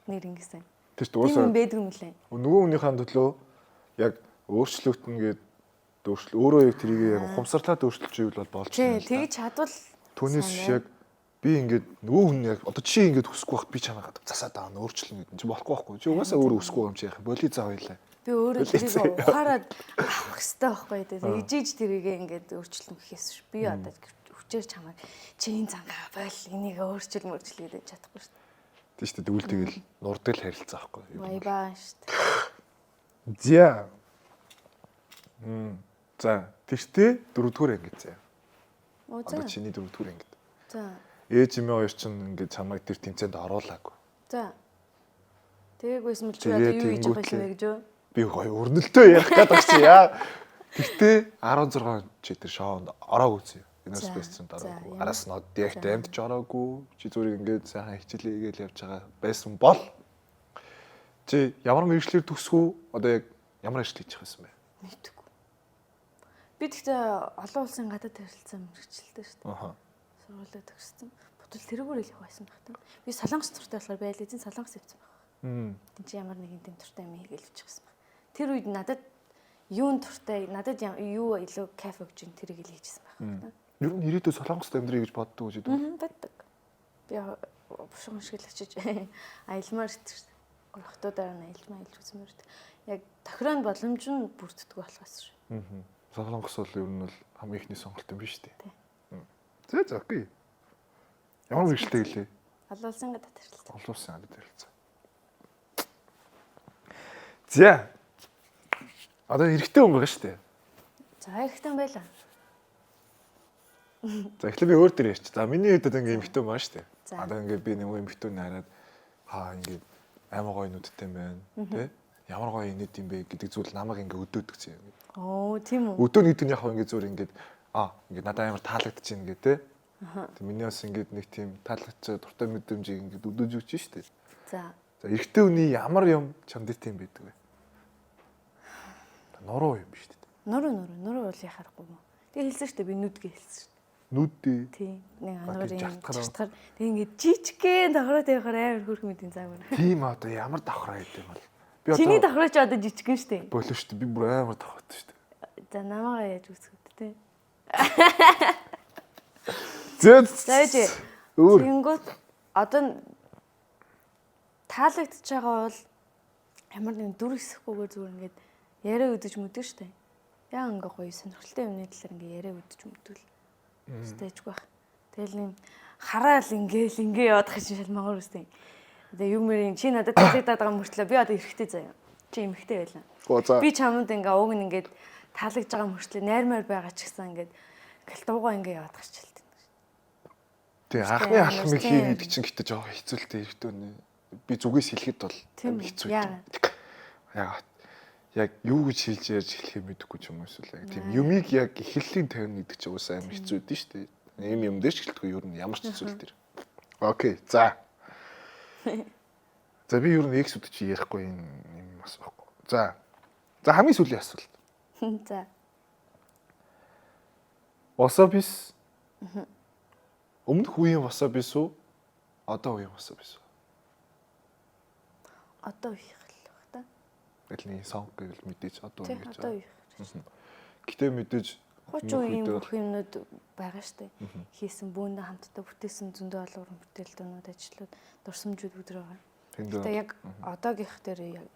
Нэр ингэсэн. Тэст уусаа. Тийм байдгүй мэлээ. Нөгөө хүнийхээ төлөө яг өөрчлөгдөн гээд өөрөө яг тэрийг яг ухамсарлаад өөрчилж ивэл болж байна. Тэгж чадвал түүнээс яг би ингээд нөгөө хүн яг одоо чи ингээд хүсэхгүй байхад би чамайг засаад байгаа нь өөрчлөн гэдэг чинь болохгүй байхгүй. Чи угаасаа өөрөө хүсэхгүй юм чи яах боли заа хоёлаа. Би өөрөө тэрийг ухаарад авах хэрэгтэй байхгүй дээ. Ижиж тэрийг ингээд өөрчлөн гэхээс ш. Би одоо хүчээр чамайг чи энэ зангаа бойл энийг өөрчил гэдэг чадахгүй шүү дээ. Тийм шүү дээ. Тэгвэл тэгэл нурдаг л харилцаа байхгүй. Баябаа шүү дээ. За. За, тэртээ дөрөвдүгээр ангид заяа. Одоо чиний дөрөвдүгээр ангид. За. Ээж имээ хоёр чинь ингээд чамайг тэр тэмцээнд оруулаагүй. За. Тэгээгүй юм чи одоо юу хийж байгаа юм бэ гэж юу? Би гоё өрнөлтөө ярих гээд байгаа чи яа. Тэгтээ 16 чи тэр шоунд ороогүй зөө. Энэс бэсцэнд ороогүй. Араас нь директ амт ч ороогүй. Чи зүгээр ингээд сайхан хичээлээ хийгээл явж байгаа байсан бол чи ямар мэргэжлэр төгсгөө одоо яг ямар ажил хийж байгаа юм бэ? Мэдгүй. Би тэгтээ олон улсын гадаад харилцаа мэргэжилтэй шүү дээ. Аха. Сургуулиуд төгссөн. Бодвол тэрүүгээр л явах байсан байх та. Би солонгос туртай болохоор байл эзэн солонгос явсан байх. Тин чи ямар нэгэн тэм туртай юм хийгээл явчихсан байх. Тэр үед надад юун туртай надад юу илүү кайф өгч ин тэрийг л хийжсэн байх. Ер нь ирээдүйд солонгост амьдрий гэж боддог гэж үү? Боддог. Би бушгын шиг л очиж аялмаар шүү. Гурхтуудаар нь аялж үзмээр. Яг тохироонд боломж нь бүрддэг болохоос шүү. Солонгос бол ер нь бол хамгийн ихний сонголт юм биш үү? За окей. Ямар мэргэжлтэй гэлээ? Олон улсын гадаад харилцаа. Олон улсын гадаад харилцаа. За. Одоо эрэгтэй хүн байгаа шүү дээ. За эрэгтэй байлаа. За эхлээ би өөр дээр ярьчих. За миний хэд одоо ингээм эмэгтэй хүн байгаа шүү дээ. Одоо ингээд би нэг эмэгтэй хүн хараад ингээд амар гоё нүдтэй юм байна. Тэ? Ямар гоё инээд юм бэ гэдэг зүйл намайг ингээд өдөөдөг чинь. Оо тийм үү. Өдөө нийт нь яг ингээд зүгээр ингээд ингээд надад амар таалагдчихээн гэ тэ. Тэг миний бас ингээд нэг тийм таалагдчих дуртай мэдрэмжийг ингээд өдөөж өгч штэ. За. За эрэгтэй хүний ямар юм чамд тийм байдаг вэ? Нуруу юм биш үү? Нуруу бол яхахгүй юм. Тэг хэлсэн штэ би нүдгээ хэлсэн штэ. Нүдээ. Тийм. Нэг ангарын чатгар. Тэг ингээд жижигхэн давхраа тавихаар амар хөрх мэдийн цаг байна. Тийм одоо ямар давхраа хийдэг бол. Би одоо чиний давхраа ч одоо жижигхэн штэ. Болоо штэ би бүр амар давхраад штэ. За намаагаа яаж үсгүүд те. Зөөж. Тэнгүүд одоо таалагдж байгаа бол ямар нэгэн дүр хэсэхгүйгээр зүгээр ингээд яриа өдөж мүдэг штэ. Яа ингээ гоё сонирхолтой юмны талаар ингээ яриа өдөж мүдвэл. Стэйжгүй байх. Тэгэл юм хараал ингээ яваад хаш шалмаагаар үстэй. Тэгээ юм мэрийн чи надад таалагдаад байгаа мөртлөө би одоо эрэхтэй заяа. Чи эмэхтэй байлаа. Би чамд ингээ уг нь ингээд таалагдж байгаа мөртлөө найрмаар байгаа ч гэсэн ингээд галтуугаа ингээ яваад гарч хэлдэг. Тэгээ анхны алхмыг хий гэдэг чинь гэтээ жоохон хэцүүлтэй эрэхтэй үнэ. Би зүгээс хэлэхэд бол хэцүү. Яагаад? яг юу гэж хэлж ярьж эхлэхээ мэдэхгүй ч юм уу эсвэл яг тийм юмыг яг эхлэлийн тавина гэдэг чинь уусаа амар хэцүү дээ шүү дээ. Ийм юм дээр ч гэлтгүй ер нь ямар ч зүйл дээр. Окей. За. За би ер нь X-үүд чи ярихгүй юм бас байхгүй. За. За хамгийн сүүлийн асуулт. За. Wasabi-с өмнөх үеийн wasabi-с үү? Одоо үеийн wasabi-с үү? Одоо их л баг та. Тэглний сонг гэвэл мэдээж одоо Тийм гэж одоо байна. их. Гэтэ мэдээж Хуучин үеийн бүх юмнууд байгаа штэ. Хийсэн бүүндээ хамтдаа бүтээсэн зөндөө олон уран бүтээлтүүд ажлууд дурсамжууд бүгд байгаа. Тэгээ яг одоогийнх дээр яг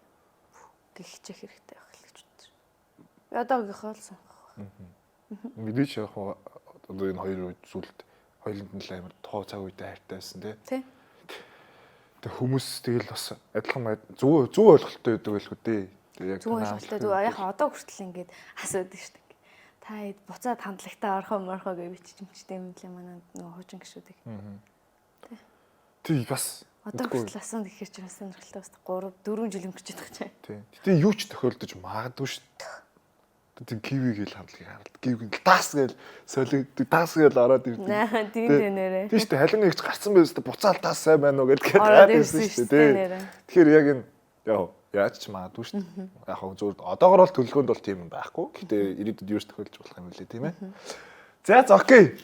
гихчих хэрэгтэй байх л гэж бодож байна. Би одоогийнхоо л сонгох байна. Мэдээж яг одоо энэ хоёр зүйлд хоёуланд нь л амар тоо цаг үедээ хайртайсэн тий. Тэг хүмүүс тэгэл бас адилхан зөв ойлголттой байдаг байлгүй дээ. Тэг яг зөв ойлголттой. Яг одоо хүртэл ингэж асуудаг шүү дээ. Та хэд буцаад хандлагатаа орхоо гэж биччихэмчтэй юм лээ манай нөгөө хуучин гişүүдийг. Тий бас одоо хүртэл асуунд гэхээр ч бас сонирхолтой бас 3 4 жил өнгөрчээд байгаа чинь. Тий. Гэтэ юу ч тохиолдож магадгүй шүү дээ. Тэг киви гээл хандлагыг харалт. Кивиг таас гээл солигддаг, таас гээл ороод ирдэг. Наа тийм нэрээ. Тийм шүү дээ. Халин нэгч гарцсан байс та буцаал таас сайн байна уу гэдэг ороод ирсэн шүү дээ. Тэгэхээр яг энэ яаж ч магадгүй шүү дээ. Яг хөө зүгээр одоогор бол төлөвлөгөөнд бол тийм юм байхгүй. Гэтэ ирээдүйд юу ч тохиолж болох юм лээ тийм ээ. За окей.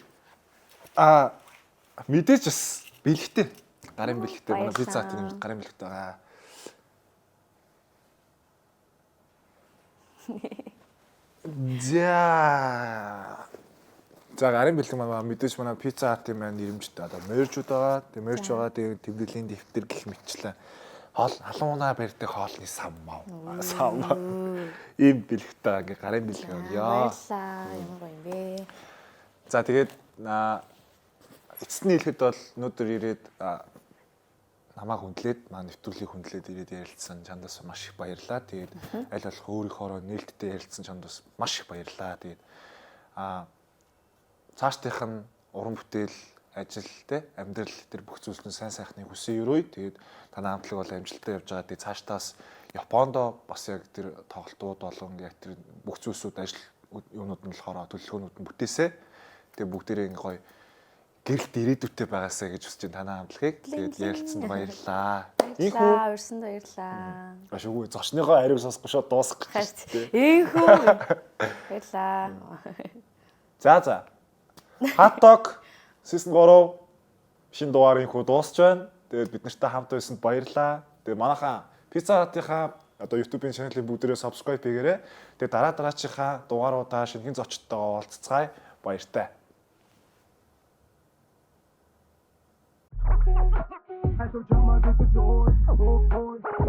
Мэдээж бас бэлгтэй. Гарын бэлгтэй манай пицца хатын гарын бэлгтэй байгаа. За гарын бэлэг маань мэдээж манай пицца хатын маань нэрмжтэй одоо мерчүүд байгаа. Тэгээ мерч байгаа. Тэгээ тэмдэглэлийн дэвтэр гэх мэтчлээ. Хоол халуунаа барьдаг хоолны сам мав. Ийм бэлгтэй ингээ гарын бэлэг яа. Баярлаа. Ямар гоё юм бэ. За тэгээд эцсний хэлэхэд бол өнөөдөр ирээд намайг хүндлээд маань нэвтрүүлгийг хүндлээд ирээд ярилцсан чандаас маш их баярлалаа. Тэгээд аль болох өөрийнхоороо нээлттэй ярилцсан чандаас маш их баярлалаа. Тэгээд цаашдынх нь уран бүтээл ажил те амьдрал дээр бүх зүйлс нь сайн сайхныг хүсэн өрөөй. Тэгээд танай хамтлаг бол амжилттай явж байгаа. Тэгээд цаашдаас Япондо бас яг тэр тоглолтууд болон яг тэр бүх зүйлсүүд ажил юунууд нь болохоор төлөвлөгөөнүүд нь бүтээсэ. Тэгээд бүгдээрээ ингээ гоё гэрэлт ирээдүйтэй байгаасаа гэж хүсэж танай хамтлагийг. Тэгээд ярилцсанд баярлалаа. Инхүү урьсанд баярлалаа. Ашгүй зочныхоо ариуг сонсохгүй шууд дуусгах гэж. Инхүү баярлалаа. За. Хатдог Season 3 шинэ дугаар инхүү дуусч байна. Тэгээд бид нартай хамт байсанд баярлалаа. Тэгээд манайхаа Pizza Hut-ийнхаа одоо YouTube-ийн channel-ийг бүгдээрээ subscribe хийгээрэй. Тэгээд дараачихаа дугааруудаа шинэхэн зочдтойгоо уулзцгаая. Баяртай. I told you I'm the joy.